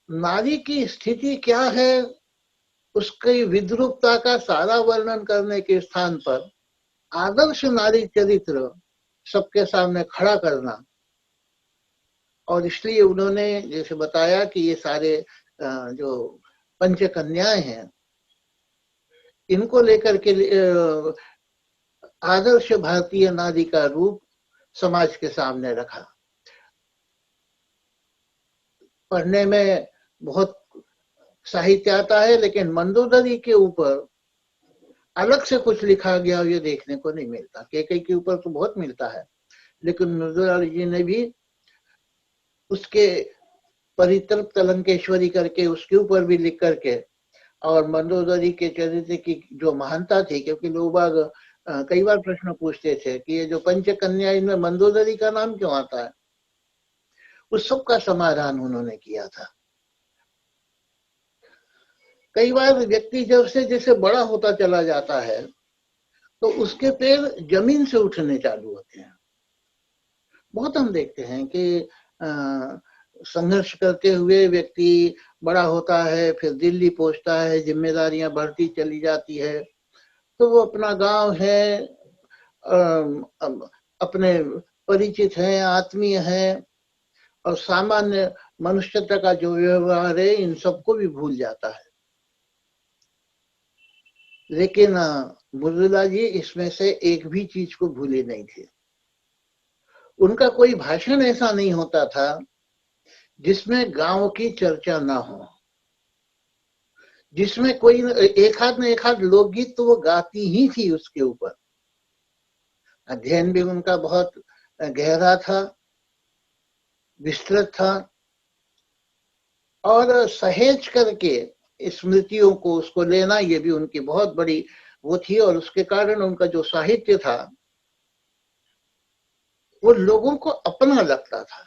नारी की स्थिति क्या है, उसकी विद्रूपता का सारा वर्णन करने के स्थान पर आदर्श नारी चरित्र सबके सामने खड़ा करना। और इसलिए उन्होंने जैसे बताया कि ये सारे जो पंचकन्याएं हैं, इनको लेकर के आदर्श भारतीय नारी का रूप समाज के सामने रखा। पढ़ने में बहुत साहित्य आता है, लेकिन मंदोदरी के ऊपर अलग से कुछ लिखा गया ये देखने को नहीं मिलता। केकई के ऊपर तो बहुत मिलता है, लेकिन मृदुला जी ने भी उसके परितृप्त लंकेश्वरी करके उसके ऊपर भी लिख करके, और मंदोदरी के चरित्र की जो महानता थी, क्योंकि लोग बाग कई बार प्रश्न पूछते थे कि ये जो पंचकन्या, इनमें मंदोदरी का नाम क्यों आता है, उस सब का समाधान उन्होंने किया था। कई बार व्यक्ति जब से जैसे बड़ा होता चला जाता है तो उसके पैर जमीन से उठने चालू होते हैं। बहुत हम देखते हैं कि संघर्ष करते हुए व्यक्ति बड़ा होता है, फिर दिल्ली पहुंचता है, जिम्मेदारियां बढ़ती चली जाती है, तो वो अपना गांव है, अपने परिचित हैं, आत्मीय हैं, और सामान्य मनुष्यता का जो व्यवहार है, इन सबको भी भूल जाता है। लेकिन मृदुला जी इसमें से एक भी चीज को भूले नहीं थे। उनका कोई भाषण ऐसा नहीं होता था जिसमें गांव की चर्चा ना हो, जिसमें कोई एक आध लोकगीत तो वो गाती ही थी उसके ऊपर। अध्ययन भी उनका बहुत गहरा था, विस्तृत था, और सहेज करके स्मृतियों को उसको लेना, ये भी उनकी बहुत बड़ी वो थी। और उसके कारण उनका जो साहित्य था वो लोगों को अपना लगता था।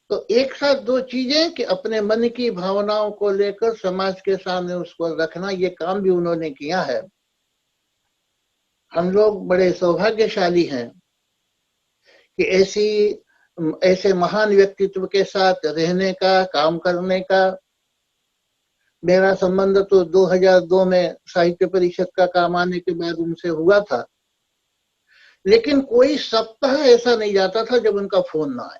तो एक साथ दो चीजें कि अपने मन की भावनाओं को लेकर समाज के सामने उसको रखना, ये काम भी उन्होंने किया है। हम लोग बड़े सौभाग्यशाली हैं कि ऐसे महान व्यक्तित्व के साथ रहने का, काम करने का। मेरा संबंध तो 2002 में साहित्य परिषद का काम आने के बाद उनसे हुआ था, लेकिन कोई सप्ताह ऐसा नहीं जाता था जब उनका फोन ना आए।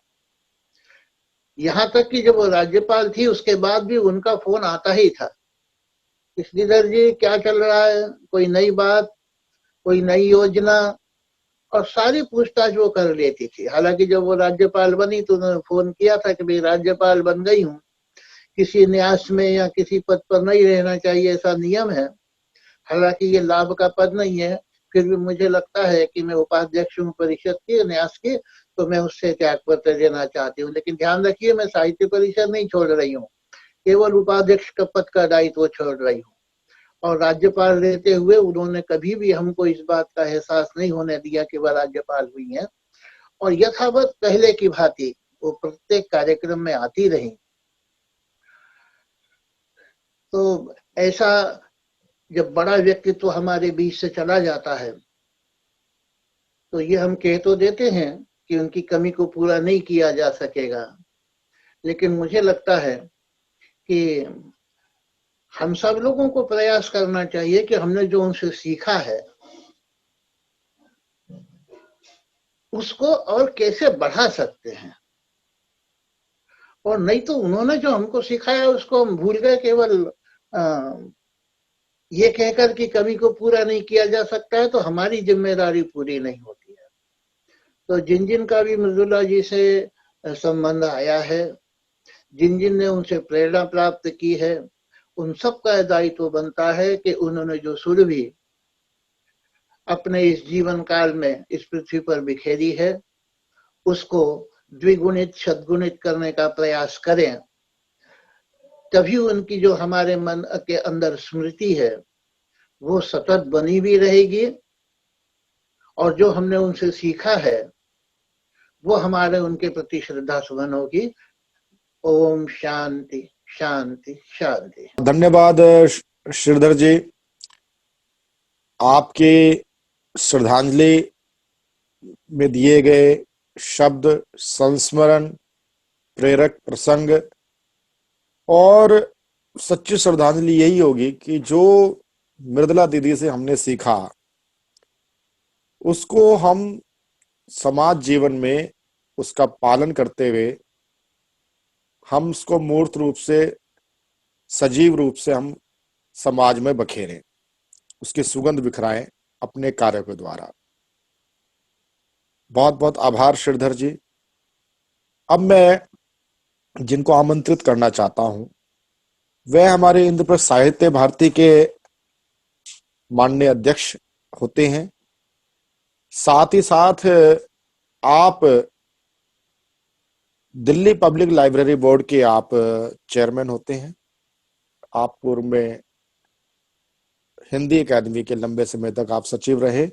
यहाँ तक कि जब वो राज्यपाल थी उसके बाद भी उनका फोन आता ही था। श्रीधर जी क्या चल रहा है, कोई नई बात, कोई नई योजना, और सारी पूछताछ वो कर लेती थी। हालांकि जब वो राज्यपाल बनी तो उन्होंने फोन किया था कि भाई राज्यपाल बन गई हूँ, किसी न्यास में या किसी पद पर नहीं रहना चाहिए, ऐसा नियम है। हालांकि ये लाभ का पद नहीं है, फिर भी मुझे लगता है कि मैं उपाध्यक्ष हूँ परिषद की, न्यास की, तो मैं उससे त्याग पत्र देना चाहती हूँ। लेकिन ध्यान रखिए, मैं साहित्य परिषद नहीं छोड़ रही हूँ, केवल उपाध्यक्ष का पद का दायित्व छोड़ रही हूँ। और राज्यपाल रहते हुए उन्होंने कभी भी हमको इस बात का एहसास नहीं होने दिया कि वह राज्यपाल हुई हैं, और यथावत पहले की भांति वो प्रत्येक कार्यक्रम में आती रही। तो ऐसा जब बड़ा व्यक्तित्व हमारे बीच से चला जाता है तो ये हम कह तो देते हैं कि उनकी कमी को पूरा नहीं किया जा सकेगा, लेकिन मुझे लगता है कि हम सब लोगों को प्रयास करना चाहिए कि हमने जो उनसे सीखा है उसको और कैसे बढ़ा सकते हैं। और नहीं तो उन्होंने जो हमको सिखाया उसको हम भूल गए, केवल ये कहकर कि कमी को पूरा नहीं किया जा सकता है तो हमारी जिम्मेदारी पूरी नहीं होती है। तो जिन जिन का भी मृदुला जी से संबंध आया है, जिन जिन ने उनसे प्रेरणा प्राप्त की है, उन सब का दायित्व बनता है कि उन्होंने जो सुरभि अपने इस जीवन काल में इस पृथ्वी पर बिखेरी है उसको द्विगुणित शतगुणित करने का प्रयास करें। तभी उनकी जो हमारे मन के अंदर स्मृति है वो सतत बनी भी रहेगी और जो हमने उनसे सीखा है वो हमारे उनके प्रति श्रद्धा सुमन होगी। ओम शांति शांति शांति। धन्यवाद श्रीधर जी, आपके श्रद्धांजलि में दिए गए शब्द, संस्मरण, प्रेरक प्रसंग और सच्ची श्रद्धांजलि यही होगी कि जो मृदुला दीदी से हमने सीखा उसको हम समाज जीवन में उसका पालन करते हुए हम उसको मूर्त रूप से, सजीव रूप से हम समाज में बखेरें, उसकी सुगंध बिखराएं अपने कार्यों के द्वारा। बहुत बहुत आभार श्रीधर जी। अब मैं जिनको आमंत्रित करना चाहता हूं वह हमारे इंद्रप्रस्थ साहित्य भारती के माननीय अध्यक्ष होते हैं, साथ ही साथ आप दिल्ली पब्लिक लाइब्रेरी बोर्ड के आप चेयरमैन होते हैं। आप पूर्व में हिंदी एकेडमी के लंबे समय तक आप सचिव रहे।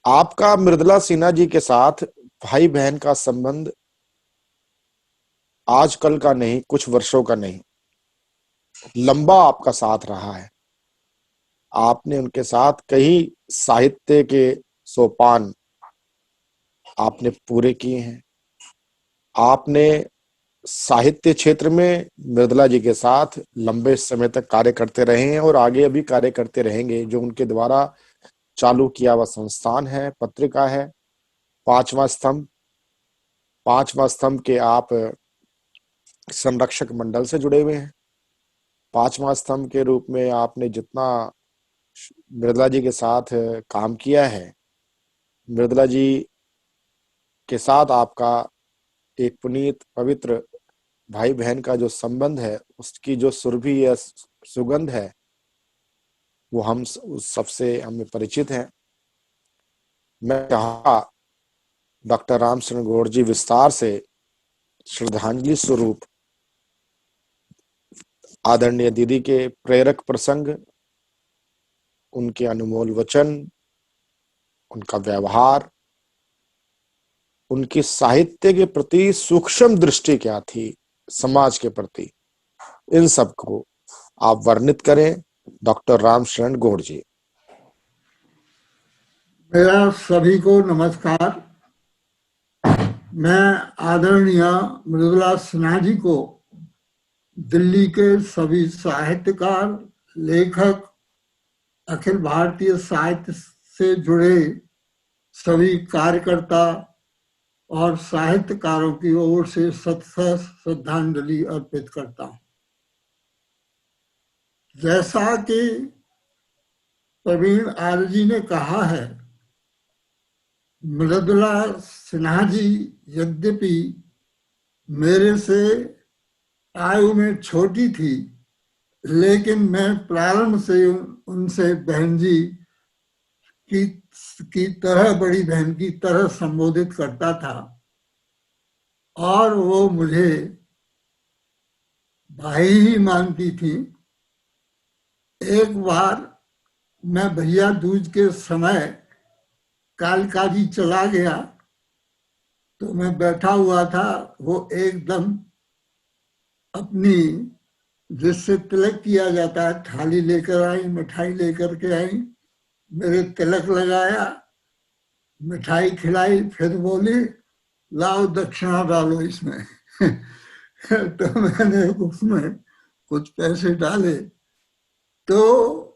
आपका मृदुला सिन्हा जी के साथ भाई बहन का संबंध आजकल का नहीं, कुछ वर्षों का नहीं, लंबा आपका साथ रहा है। आपने उनके साथ कई साहित्य के सोपान आपने पूरे किए हैं। आपने साहित्य क्षेत्र में मृदुला जी के साथ लंबे समय तक कार्य करते रहे हैं और आगे अभी कार्य करते रहेंगे। जो उनके द्वारा चालू किया हुआ संस्थान है, पत्रिका है पांचवा स्तंभ, पांचवा स्तंभ के आप संरक्षक मंडल से जुड़े हुए हैं। पांचवा स्तंभ के रूप में आपने जितना मृदुला जी के साथ काम किया है, मृदुला जी के साथ आपका एक पुनीत पवित्र भाई बहन का जो संबंध है, उसकी जो सुरभि या सुगंध है वो हम सबसे हमें परिचित है। मैं चाहूंगा डॉक्टर रामचरण गौड़ जी विस्तार से श्रद्धांजलि स्वरूप आदरणीय दीदी के प्रेरक प्रसंग, उनके अनमोल वचन, उनका व्यवहार, उनकी साहित्य के प्रति सूक्ष्म दृष्टि क्या थी, समाज के प्रति, इन सब को आप वर्णित करें डॉक्टर रामचरण गौड़ जी। मेरा सभी को नमस्कार। मैं आदरणीय मृदुला सिन्हा जी को दिल्ली के सभी साहित्यकार, लेखक, अखिल भारतीय साहित्य से जुड़े सभी कार्यकर्ता और साहित्यकारों की ओर से श्रद्धांजलि अर्पित करता हूं। जैसा कि प्रवीण आर्य जी ने कहा है, मृदुला सिन्हा जी यद्यपि मेरे से आयु में छोटी थी, लेकिन मैं प्रारंभ से उनसे बहन जी की तरह, बड़ी बहन की तरह संबोधित करता था और वो मुझे भाई ही मानती थी। एक बार मैं भैया दूज के समय कालकाजी चला गया तो मैं बैठा हुआ था, वो एकदम अपनी जिससे तिलक किया जाता है थाली लेकर आई, मिठाई लेकर के आई, मेरे तिलक लगाया, मिठाई खिलाई, फिर बोली लाओ दक्षिणा डालो इसमें तो मैंने उसमें कुछ पैसे डाले। तो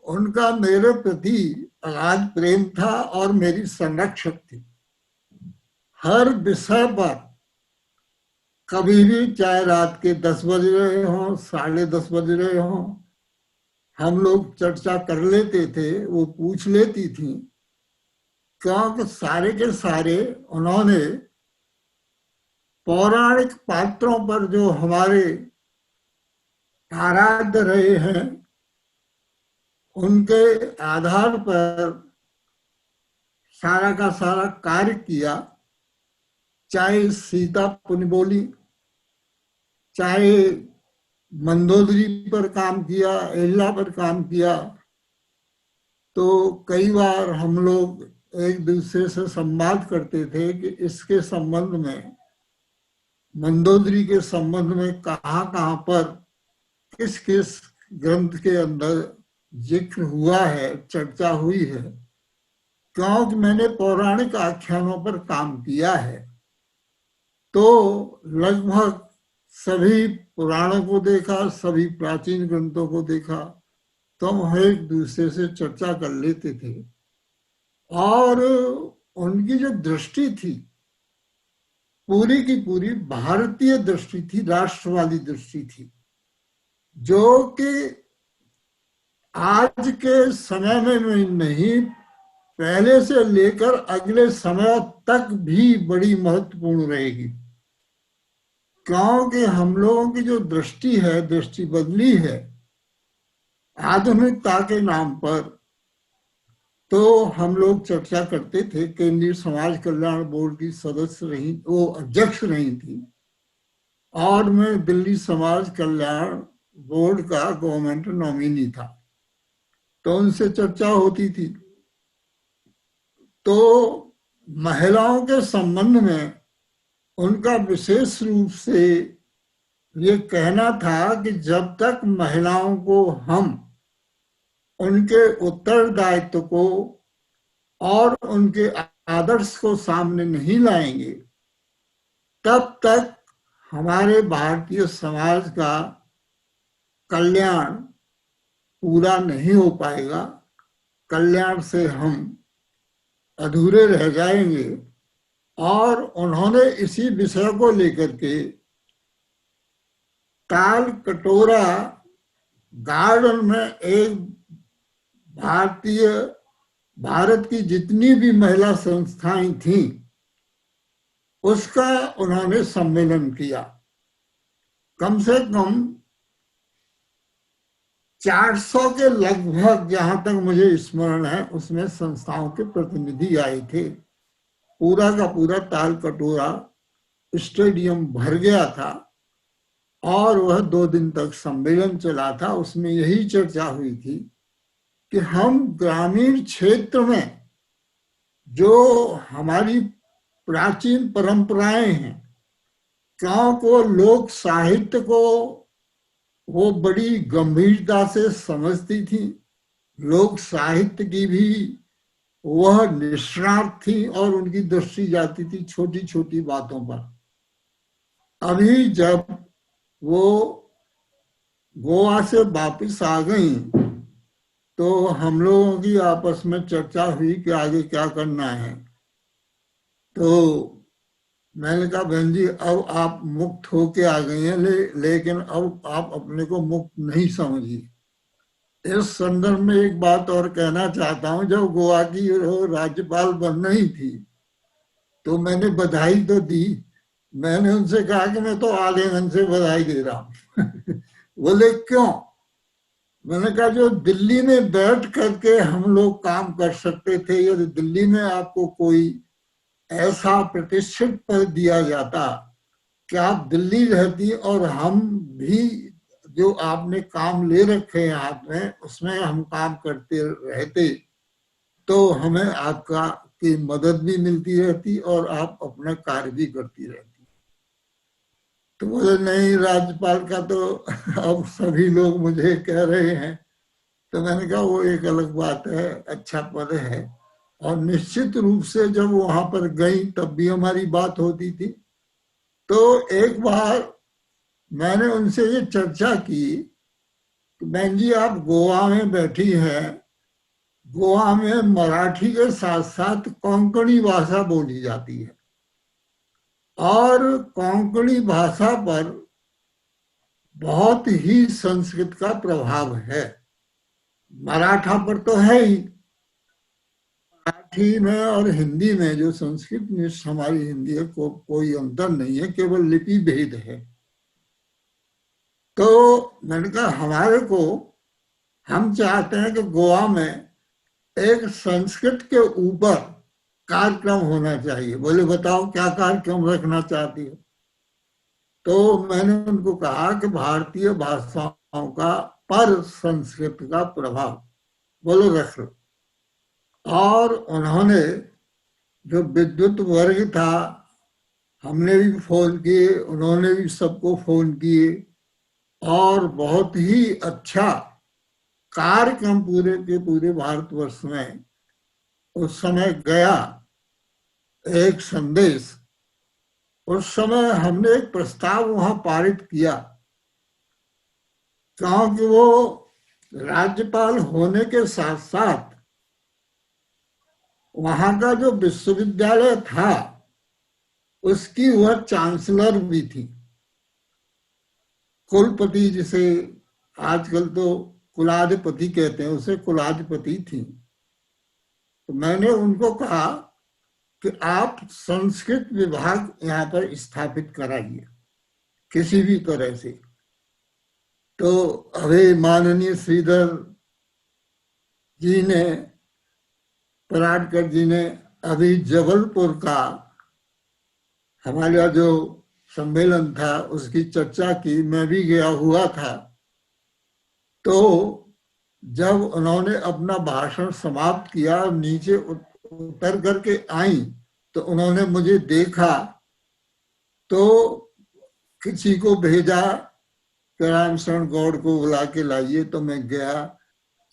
उनका मेरे प्रति अगाध प्रेम था और मेरी संरक्षक थी। हर विषय पर कभी भी, चाहे रात के 10 बज रहे हों, 10:30 बज रहे हों, हम लोग चर्चा कर लेते थे, वो पूछ लेती थी। क्योंकि सारे के सारे उन्होंने पौराणिक पात्रों पर जो हमारे आराध्य रहे हैं, उनके आधार पर सारा का सारा कार्य किया। चाहे सीता पुनबोली, चाहे मंदोदरी पर काम किया, एल्ला पर काम किया। तो कई बार हम लोग एक दूसरे से संवाद करते थे कि इसके संबंध में, मंदोदरी के संबंध में कहाँ कहाँ पर किस किस ग्रंथ के अंदर जिक्र हुआ है, चर्चा हुई है। क्योंकि मैंने पौराणिक आख्यानों पर काम किया है, तो लगभग सभी पुराणों को देखा, सभी प्राचीन ग्रंथों को देखा, तो हम एक दूसरे से चर्चा कर लेते थे। और उनकी जो दृष्टि थी, पूरी की पूरी भारतीय दृष्टि थी, राष्ट्रवादी दृष्टि थी, जो कि आज के समय में नहीं, पहले से लेकर अगले समय तक भी बड़ी महत्वपूर्ण रहेगी। क्योंकि हम लोगों की जो दृष्टि है, दृष्टि बदली है आधुनिकता के नाम पर। तो हम लोग चर्चा करते थे, केंद्रीय समाज कल्याण बोर्ड की सदस्य रही, वो अध्यक्ष रही थी, और मैं दिल्ली समाज कल्याण बोर्ड का गवर्नमेंट नॉमिनी था। तो उनसे चर्चा होती थी। तो महिलाओं के संबंध में उनका विशेष रूप से ये कहना था कि जब तक महिलाओं को हम उनके उत्तरदायित्व को और उनके आदर्श को सामने नहीं लाएंगे, तब तक हमारे भारतीय समाज का कल्याण पूरा नहीं हो पाएगा। कल्याण से हम अधूरे रह जाएंगे। और उन्होंने इसी विषय को लेकर के ताल कटोरा गार्डन में एक भारत की जितनी भी महिला संस्थाएं थीं, उसका उन्होंने सम्मेलन किया। कम से कम 400 के लगभग, जहां तक मुझे स्मरण है, उसमें संस्थाओं के प्रतिनिधि आए थे। पूरा का पूरा ताल कटोरा स्टेडियम भर गया था और वह 2 दिन तक सम्मेलन चला था। उसमें यही चर्चा हुई थी कि हम ग्रामीण क्षेत्र में जो हमारी प्राचीन परंपराएं हैं, क्योंकि वो लोक साहित्य को वो बड़ी गंभीरता से समझती थी, लोक साहित्य की भी वह निष्णात थी और उनकी दृष्टि जाती थी छोटी छोटी बातों पर। अभी जब वो गोवा से वापस आ गई तो हम लोगों की आपस में चर्चा हुई कि आगे क्या करना है। तो मैंने कहा, बहन जी, अब आप मुक्त होके आ गई हैं, लेकिन अब आप अपने को मुक्त नहीं समझिए। इस संदर्भ में एक बात और कहना चाहता हूं, जब गोवा की राज्यपाल बन रही थी तो मैंने बधाई तो दी। मैंने उनसे कहा कि मैं तो आलिंगन से बधाई दे रहा हूं। बोले क्यों? मैंने कहा, जो दिल्ली में बैठ करके हम लोग काम कर सकते थे, यदि दिल्ली में आपको कोई ऐसा प्रतिष्ठित पद दिया जाता कि आप दिल्ली रहती और हम भी जो आपने काम ले रखे हैं हाथ में, उसमें हम काम करते रहते, तो हमें आपका की मदद भी मिलती रहती और आप अपना कार्य भी करती रहती। तो बोले, नहीं, राज्यपाल का तो अब सभी लोग मुझे कह रहे हैं। तो मैंने कहा, वो एक अलग बात है, अच्छा पद है। और निश्चित रूप से जब वहां पर गई तब भी हमारी बात होती थी। तो एक बार मैंने उनसे ये चर्चा की कि बहन जी, आप गोवा में बैठी हैं, गोवा में मराठी के साथ साथ कोंकणी भाषा बोली जाती है। और कोंकणी भाषा पर बहुत ही संस्कृत का प्रभाव है। मराठा पर तो है ही, मराठी में और हिंदी में जो संस्कृत में हमारी हिंदी है कोई अंतर नहीं है, केवल लिपि भेद है। तो मैंने कहा हमारे को, हम चाहते हैं कि गोवा में एक संस्कृत के ऊपर कार्यक्रम होना चाहिए। बोले बताओ क्या कार्यक्रम रखना चाहती हो? तो मैंने उनको कहा कि भारतीय भाषाओं का पर संस्कृत का प्रभाव, बोलो रख लो। और उन्होंने जो विद्युत वर्ग था, हमने भी फोन किए, उन्होंने भी सबको फोन किए, और बहुत ही अच्छा कार्यक्रम पूरे के पूरे भारतवर्ष में उस समय गया। एक संदेश, उस समय हमने एक प्रस्ताव वहां पारित किया, क्योंकि वो राज्यपाल होने के साथ साथ वहां का जो विश्वविद्यालय था उसकी वह चांसलर भी थी। कुलपति, जिसे आजकल तो कुलाधिपति कहते हैं, उसे कुलाधिपति थी। तो मैंने उनको कहा कि आप संस्कृत विभाग यहाँ पर स्थापित कराइए किसी भी तरह से। तो अभी माननीय श्रीधर जी ने, पराडकर जी ने अभी जबलपुर का हमारा जो सम्मेलन था उसकी चर्चा की, मैं भी गया हुआ था। तो जब उन्होंने अपना भाषण समाप्त किया और नीचे उतर करके आई तो उन्होंने मुझे देखा, तो किसी को भेजा कि रामशरण गौड़ को बुला के लाइए। तो मैं गया,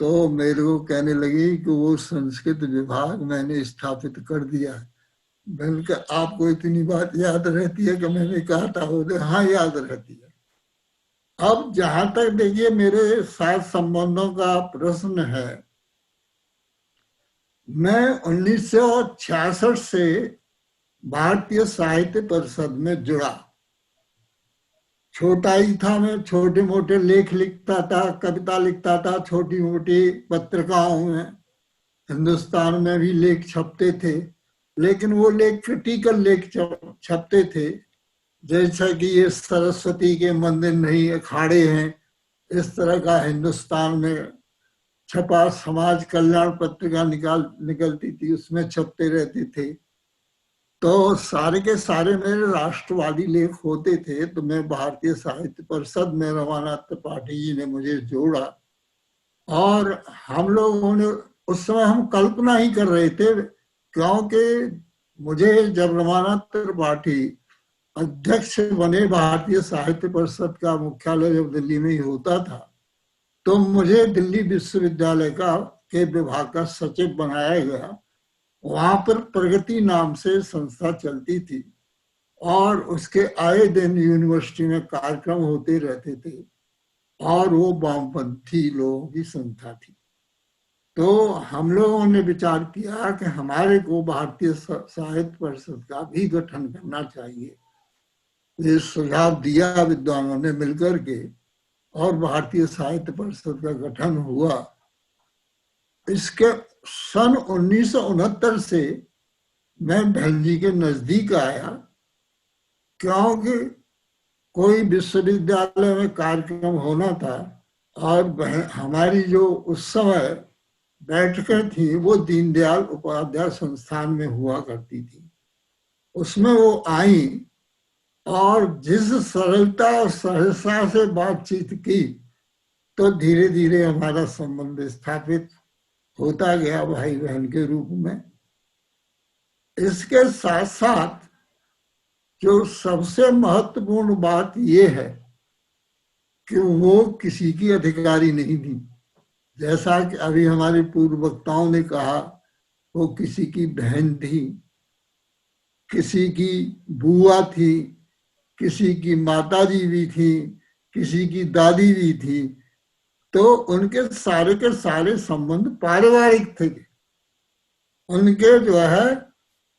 तो मेरे को कहने लगी कि वो संस्कृत विभाग मैंने स्थापित कर दिया है। मैंने कहा आपको इतनी बात याद रहती है कि मैंने कहा था? बोले हाँ याद रहती है। अब जहां तक देखिए मेरे साथ संबंधों का प्रश्न है, मैं 1966 से भारतीय साहित्य परिषद में जुड़ा। छोटा ही था मैं, छोटे मोटे लेख लिखता था, कविता लिखता था, छोटी मोटी पत्रिकाओं में, हिंदुस्तान में भी लेख छपते थे, लेकिन वो लेख क्रिटिकल लेख छपते थे, जैसा कि ये सरस्वती के मंदिर नहीं अखाड़े हैं, इस तरह का हिंदुस्तान में छपा समाज कल्याण पत्रिका निकलती थी, उसमें छपते रहते थे। तो सारे के सारे मेरे राष्ट्रवादी लेख होते थे। तो मैं भारतीय साहित्य परिषद में रमानाथ त्रिपाठी जी ने मुझे जोड़ा, और हम लोगों ने उस समय हम कल्पना ही कर रहे थे, क्योंकि मुझे जब रमानाथ त्रिपाठी अध्यक्ष बने, भारतीय साहित्य परिषद का मुख्यालय जब दिल्ली में ही होता था, तो मुझे दिल्ली विश्वविद्यालय के विभाग का सचिव बनाया गया। वहां पर प्रगति नाम से संस्था चलती थी, और उसके आए दिन यूनिवर्सिटी में कार्यक्रम होते रहते थे, और वो वामपंथी लोगों की संस्था थी। तो हम लोगों ने विचार किया कि हमारे को भारतीय साहित्य परिषद का भी गठन करना चाहिए। ये सुझाव दिया विद्वानों ने मिलकर के, और भारतीय साहित्य परिषद का गठन हुआ। इसके सन 1969 से मैं बहन जी के नजदीक आया, क्योंकि कोई विश्वविद्यालय में कार्यक्रम होना था, और हमारी जो उस समय बैठकें थी वो दीनदयाल उपाध्याय संस्थान में हुआ करती थी। उसमें वो आई, और जिस सरलता और सहजता से बातचीत की, तो धीरे धीरे हमारा संबंध स्थापित होता गया भाई बहन के रूप में। इसके साथ साथ जो सबसे महत्वपूर्ण बात ये है कि वो किसी की अधिकारी नहीं थी। जैसा कि अभी हमारे पूर्व वक्ताओं ने कहा, वो किसी की बहन थी, किसी की बुआ थी, किसी की माताजी भी थी, किसी की दादी भी थी। तो उनके सारे के सारे संबंध पारिवारिक थे। उनके जो है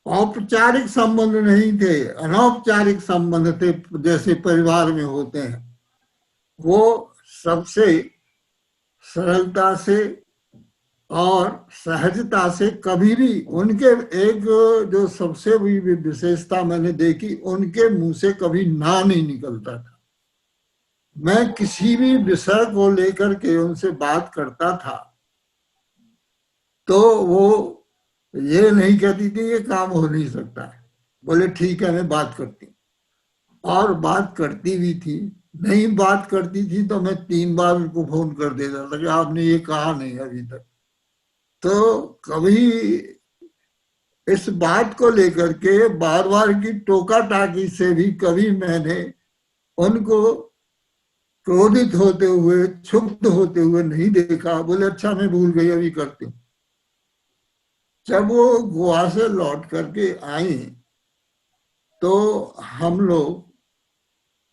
औपचारिक संबंध नहीं थे, अनौपचारिक संबंध थे, जैसे परिवार में होते हैं। वो सबसे सरलता से और सहजता से कभी भी उनके, एक जो सबसे बड़ी विशेषता मैंने देखी, उनके मुंह से कभी ना नहीं निकलता था। मैं किसी भी विषय को लेकर के उनसे बात करता था तो वो ये नहीं कहती थी ये काम हो नहीं सकता है, बोले ठीक है मैं बात करती हूँ, और बात करती भी थी। नहीं बात करती थी तो मैं 3 बार उनको फोन कर देता था कि आपने ये कहा नहीं अभी तक। तो कभी इस बात को लेकर के बार बार की टोका टाकी से भी कभी मैंने उनको क्रोधित होते हुए, क्षुब्ध होते हुए नहीं देखा। बोले अच्छा मैं भूल गई, अभी करती हूँ। जब वो गोवा से लौट करके आई तो हम लोग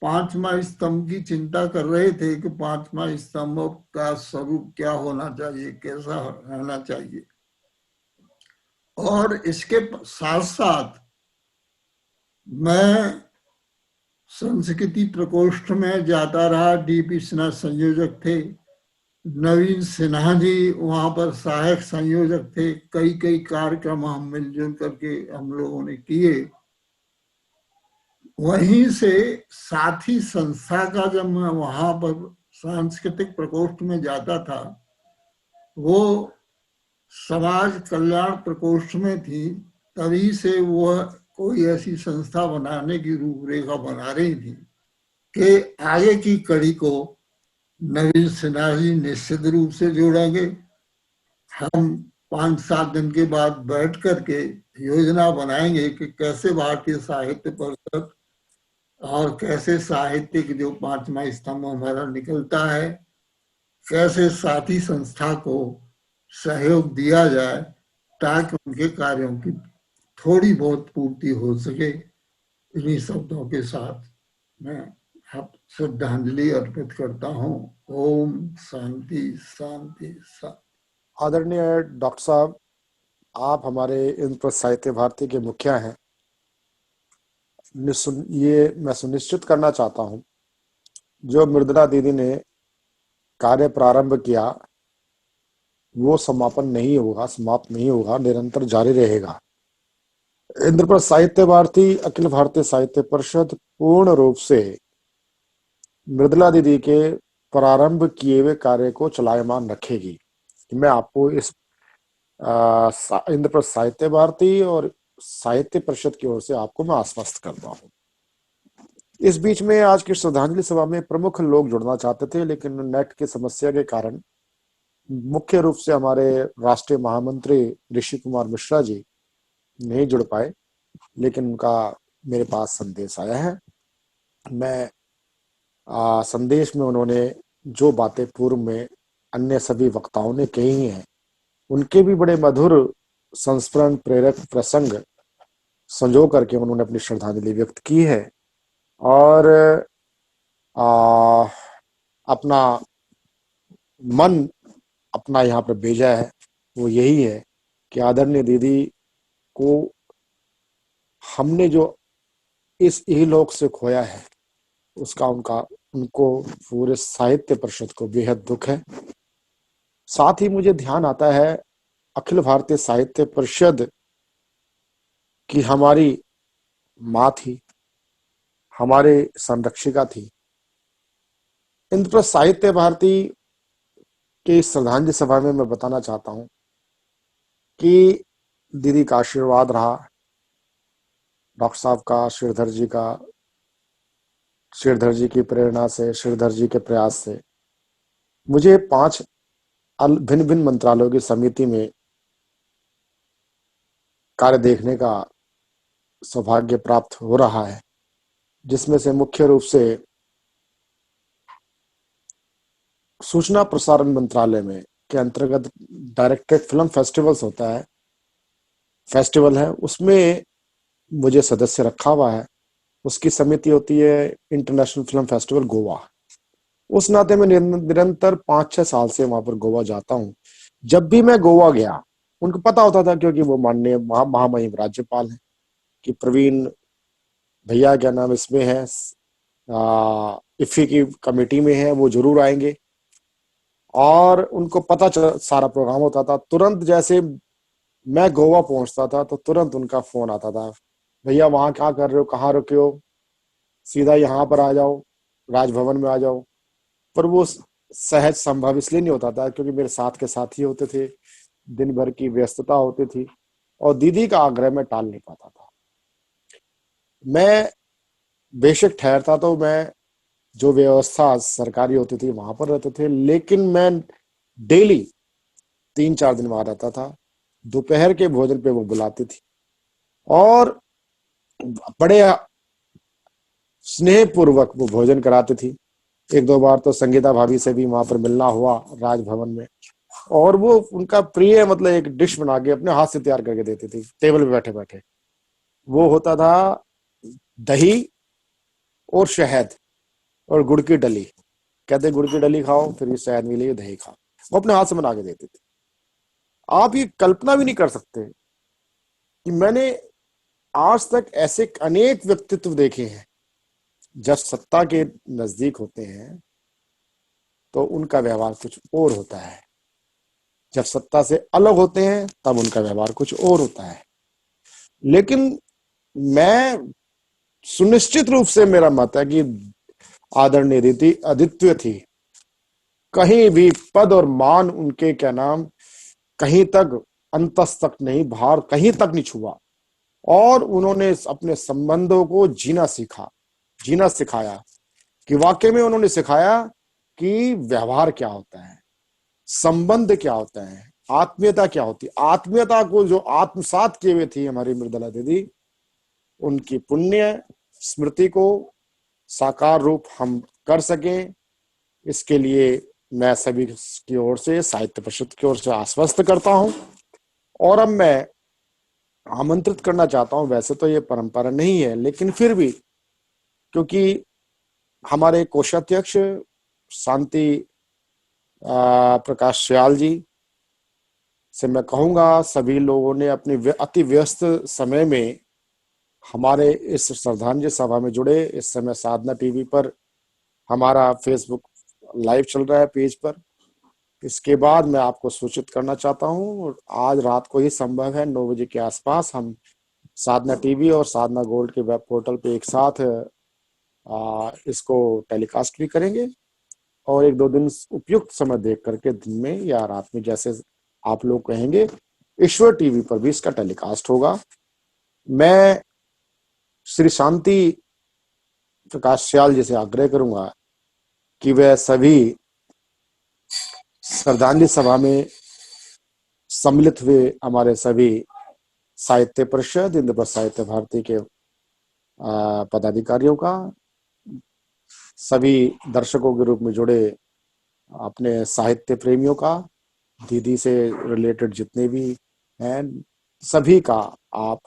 5वां स्तंभ की चिंता कर रहे थे कि 5वां स्तंभ का स्वरूप क्या होना चाहिए, कैसा रहना चाहिए। और इसके साथ साथ मैं संस्कृति प्रकोष्ठ में जाता रहा, डीपी सिन्हा संयोजक थे, नवीन सिन्हा जी वहां पर सहायक संयोजक थे। कई कार्यक्रम हम मिलजुल करके हम लोगों ने किए। वहीं से साथी संस्था का जब मैं वहां पर सांस्कृतिक प्रकोष्ठ में जाता था, वो समाज कल्याण प्रकोष्ठ में थी। तभी से वह कोई ऐसी संस्था बनाने की रूपरेखा बना रही थी कि आगे की कड़ी को नवीन सिन्हा जी निश्चित रूप से जोड़ेंगे। हम 5-7 दिन के बाद बैठ करके योजना बनाएंगे कि कैसे भारतीय साहित्य परिषद और कैसे साहित्यिक जो 5वां स्तंभ हमारा निकलता है, कैसे साथी संस्था को सहयोग दिया जाए ताकि उनके कार्यों की थोड़ी बहुत पूर्ति हो सके। इन्हीं शब्दों के साथ मैं आप श्रद्धांजलि अर्पित करता हूँ। ओम शांति शांति शांति। आदरणीय डॉक्टर साहब, आप हमारे इंद्रप्रस्थ साहित्य भारती के मुखिया हैं। ये मैं सुनिश्चित करना चाहता हूं, जो मृदुला दीदी ने कार्य प्रारंभ किया वो समाप्त नहीं होगा, निरंतर जारी रहेगा। इंद्रप्रस्थ साहित्य भारती अखिल भारतीय साहित्य परिषद पूर्ण रूप से मृदुला दीदी के प्रारंभ किए हुए कार्य को चलायमान रखेगी। मैं आपको इस इंद्रप्रस्थ साहित्य भारती और साहित्य परिषद की ओर से आपको मैं आश्वस्त करता हूं। इस बीच में आज की श्रद्धांजलि सभा में प्रमुख लोग जुड़ना चाहते थे, लेकिन नेट की समस्या के कारण मुख्य रूप से हमारे राष्ट्रीय महामंत्री ऋषि कुमार मिश्रा जी नहीं जुड़ पाए, लेकिन उनका मेरे पास संदेश आया है। मैं संदेश में उन्होंने जो बातें पूर्व में अन्य सभी वक्ताओं ने कही हैं, उनके भी बड़े मधुर संस्मरण प्रेरक प्रसंग संजो करके उन्होंने अपनी श्रद्धांजलि व्यक्त की है और अपना मन अपना यहाँ पर भेजा है। वो यही है कि आदरणीय दीदी को हमने जो इस इहलोक से खोया है उसका उनको पूरे साहित्य परिषद को बेहद दुख है। साथ ही मुझे ध्यान आता है अखिल भारतीय साहित्य परिषद की हमारी माँ थी, हमारे संरक्षिका थी। इंद्रप्रस्थ साहित्य भारती के इस श्रद्धांजलि सभा में मैं बताना चाहता हूं कि दीदी का आशीर्वाद रहा, डॉक्टर साहब का, श्रीधर जी की प्रेरणा से, श्रीधर जी के प्रयास से मुझे 5 भिन्न भिन्न मंत्रालयों की समिति में कार्य देखने का सौभाग्य प्राप्त हो रहा है, जिसमें से मुख्य रूप से सूचना प्रसारण मंत्रालय में के अंतर्गत डायरेक्टेड फिल्म फेस्टिवल्स होता है, फेस्टिवल है, उसमें मुझे सदस्य रखा हुआ है। उसकी समिति होती है इंटरनेशनल फिल्म फेस्टिवल गोवा। उस नाते मैं निरंतर 5-6 साल से वहां पर गोवा जाता हूं। जब भी मैं गोवा गया उनको पता होता था, क्योंकि वो माननीय महामहिम राज्यपाल हैं, कि प्रवीण भैया क्या नाम इसमें है, इफ्फी की कमेटी में है, वो जरूर आएंगे। और उनको पता सारा प्रोग्राम होता था। तुरंत जैसे मैं गोवा पहुंचता था तो तुरंत उनका फोन आता था, भैया वहां क्या कर रहे हो, कहाँ रुके हो, सीधा यहाँ पर आ जाओ, राजभवन में आ जाओ। पर वो सहज संभव इसलिए नहीं होता था क्योंकि मेरे साथ के साथी होते थे, दिन भर की व्यस्तता होती थी, और दीदी का आग्रह मैं टाल नहीं पाता था। मैं बेशक ठहरता तो मैं जो व्यवस्था सरकारी होती थी वहां पर रहते थे, लेकिन मैं डेली 3-4 दिन वहां रहता था। दोपहर के भोजन पे वो बुलाती थी और बड़े स्नेहपूर्वक वो भोजन कराती थी। 1-2 बार तो संगीता भाभी से भी वहां पर मिलना हुआ राजभवन में, और वो उनका प्रिय मतलब एक डिश बना के अपने हाथ से तैयार करके देती थी टेबल पे बैठे बैठे। वो होता था दही और शहद और गुड़ की डली। कहते गुड़ की डली खाओ, फिर ये शहद मिली, दही खाओ। वो अपने हाथ से बना के देती थी। आप ये कल्पना भी नहीं कर सकते कि मैंने आज तक ऐसे अनेक व्यक्तित्व देखे हैं, जब सत्ता के नजदीक होते हैं तो उनका व्यवहार कुछ और होता है, जब सत्ता से अलग होते हैं तब उनका व्यवहार कुछ और होता है। लेकिन मैं सुनिश्चित रूप से मेरा मत है कि आदरणीय दीदी अद्वितीय थी। कहीं भी पद और मान उनके क्या नाम कहीं तक अंतस तक नहीं, बाहर कहीं तक नहीं छुआ, और उन्होंने अपने संबंधों को जीना सिखाया। कि वाकई में उन्होंने सिखाया कि व्यवहार क्या होता है, संबंध क्या होता है, आत्मीयता क्या होती है। आत्मीयता को जो आत्मसात किए हुए थी हमारी मृदुला दीदी, उनकी पुण्य स्मृति को साकार रूप हम कर सकें, इसके लिए मैं सभी की ओर से, साहित्य परिषद की ओर से आश्वस्त करता हूं। और अब मैं आमंत्रित करना चाहता हूं, वैसे तो ये परंपरा नहीं है, लेकिन फिर भी क्योंकि हमारे कोषाध्यक्ष शांति प्रकाश श्याल जी से मैं कहूंगा, सभी लोगों ने अपने अति व्यस्त समय में हमारे इस श्रद्धांजलि सभा में जुड़े। इस समय साधना टीवी पर हमारा फेसबुक लाइव चल रहा है पेज पर। इसके बाद मैं आपको सूचित करना चाहता हूं, आज रात को ही संभव है 9 बजे के आसपास हम साधना टीवी और साधना गोल्ड के वेब पोर्टल पे एक साथ इसको टेलीकास्ट भी करेंगे, और 1-2 दिन उपयुक्त समय देख करके दिन में या रात में जैसे आप लोग कहेंगे, ईश्वर टीवी पर भी इसका टेलीकास्ट होगा। मैं श्री शांति प्रकाश श्याल जी से आग्रह करूंगा कि वह सभी श्रद्धांजलि सभा में सम्मिलित हुए हमारे सभी साहित्य परिषद, इंद्रप्रस्थ साहित्य भारती के पदाधिकारियों का, सभी दर्शकों के रूप में जुड़े अपने साहित्य प्रेमियों का, दीदी से रिलेटेड जितने भी हैं सभी का आप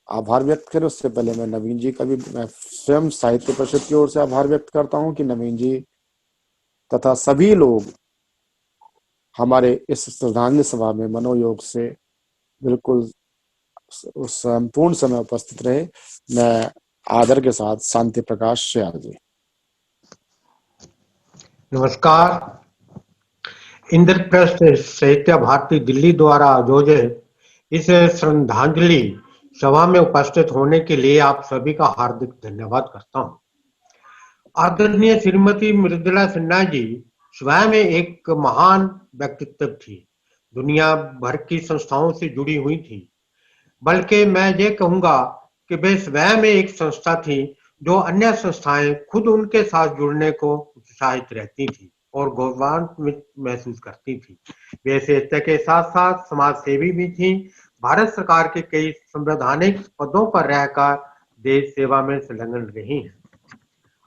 आभार व्यक्त करें। उससे पहले मैं नवीन जी का भी, मैं स्वयं साहित्य परिषद की ओर से आभार व्यक्त करता हूं कि नवीन जी तथा सभी लोग हमारे इस श्रद्धांजलि सभा में मनोयोग से बिल्कुल संपूर्ण समय उपस्थित रहे। मैं आदर के साथ शांति प्रकाश श्याल जी। नमस्कार। इंद्रप्रस्थ साहित्य भारती दिल्ली द्वारा आयोजित इस श्रद्धांजलि सभा में उपस्थित होने के लिए आप सभी का हार्दिक धन्यवाद करता हूं। आदरणीय श्रीमती मृदुला सिन्हा जी स्वयं एक महान व्यक्तित्व थी, दुनिया भर की संस्थाओं से जुड़ी हुई थी। बल्कि मैं ये कहूंगा कि वे स्वयं एक संस्था थी जो अन्य संस्थाएं खुद उनके साथ जुड़ने को उत्साहित रहती थी और गौरवान्वित महसूस करती थी। वे साहित्य के साथ साथ समाज सेवी भी थी। भारत सरकार के कई संवैधानिक पदों पर रहकर देश सेवा में संलग्न रही हैं।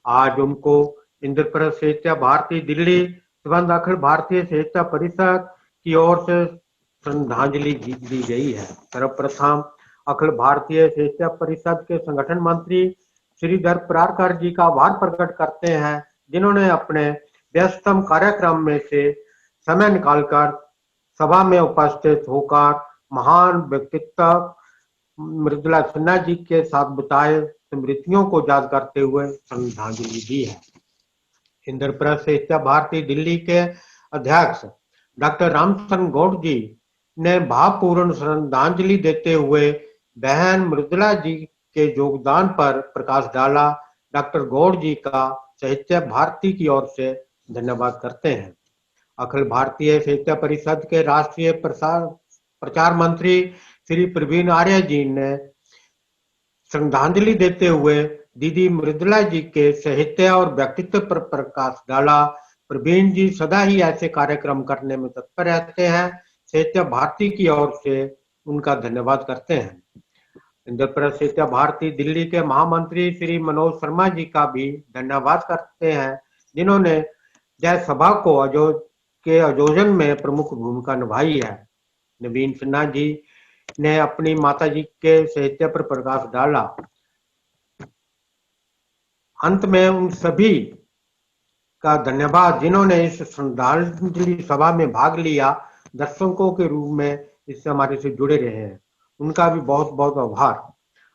आज उनको इंद्रप्रस्थ साहित्य भारती दिल्ली संबंध अखिल भारतीय साहित्य परिषद की ओर से श्रद्धांजलि दी गई है। सर्वप्रथम अखिल भारतीय साहित्य परिषद के संगठन मंत्री श्रीधर परारकर जी का आभार प्रकट करते हैं, जिन्होंने अपने व्यस्तम कार्यक्रम में से समय निकालकर सभा में उपस्थित होकर महान व्यक्तित्व मृदुला सिन्हा जी के साथ बिताए स्मृतियों को याद करते हुए श्रद्धांजलि दी है। इंद्रप्रस्थ साहित्य भारती दिल्ली के अध्यक्ष डॉक्टर रामचंद्र गौड़ जी ने भावपूर्ण श्रद्धांजलि देते हुए बहन मृदुला जी के योगदान पर प्रकाश डाला। डॉक्टर गौड़ जी का साहित्य भारती की ओर से धन्यवाद करते हैं। अखिल भारतीय साहित्य परिषद के राष्ट्रीय प्रचार मंत्री श्री प्रवीण आर्य जी ने श्रद्धांजलि देते हुए दीदी मृदुला जी के साहित्य और व्यक्तित्व पर प्रकाश डाला। प्रवीण जी सदा ही ऐसे कार्यक्रम करने में तत्पर रहते हैं। साहित्य भारती की ओर से उनका धन्यवाद करते हैं। इंद्रप्रस्थ साहित्य भारती दिल्ली के महामंत्री श्री मनोज शर्मा जी का भी धन्यवाद करते हैं, जिन्होंने जय सभा को आयोजन में प्रमुख भूमिका निभाई है। नवीन सिन्हा जी ने अपनी माता जी के साहित्य पर प्रकाश डाला। अंत में उन सभी का धन्यवाद जिन्होंने इस श्रद्धांजलि सभा में भाग लिया, दर्शकों के रूप में इससे हमारे से जुड़े रहे हैं, उनका भी बहुत बहुत आभार।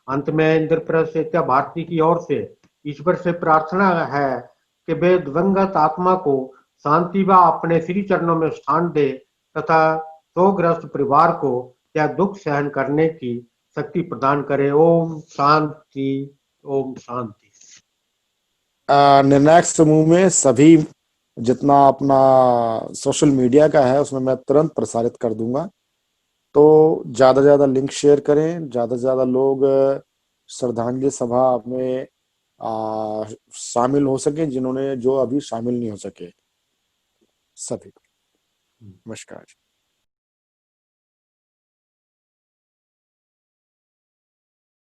अंत में इंद्रप्रस्थ साहित्य भारती की ओर से ईश्वर से प्रार्थना है कि वे दिवंगत आत्मा को शांति व अपने श्री चरणों में स्थान दे तथा शोकग्रस्त परिवार को यह दुख सहन करने की शक्ति प्रदान करे। ओम शांति, ओम शांति। निर्णायक समूह में सभी जितना अपना सोशल मीडिया का है उसमें मैं तुरंत प्रसारित कर दूंगा, तो ज्यादा से ज्यादा लिंक शेयर करें, ज्यादा से ज्यादा लोग श्रद्धांजलि सभा में शामिल हो सके, जिन्होंने जो अभी शामिल नहीं हो सके। सभी नमस्कार।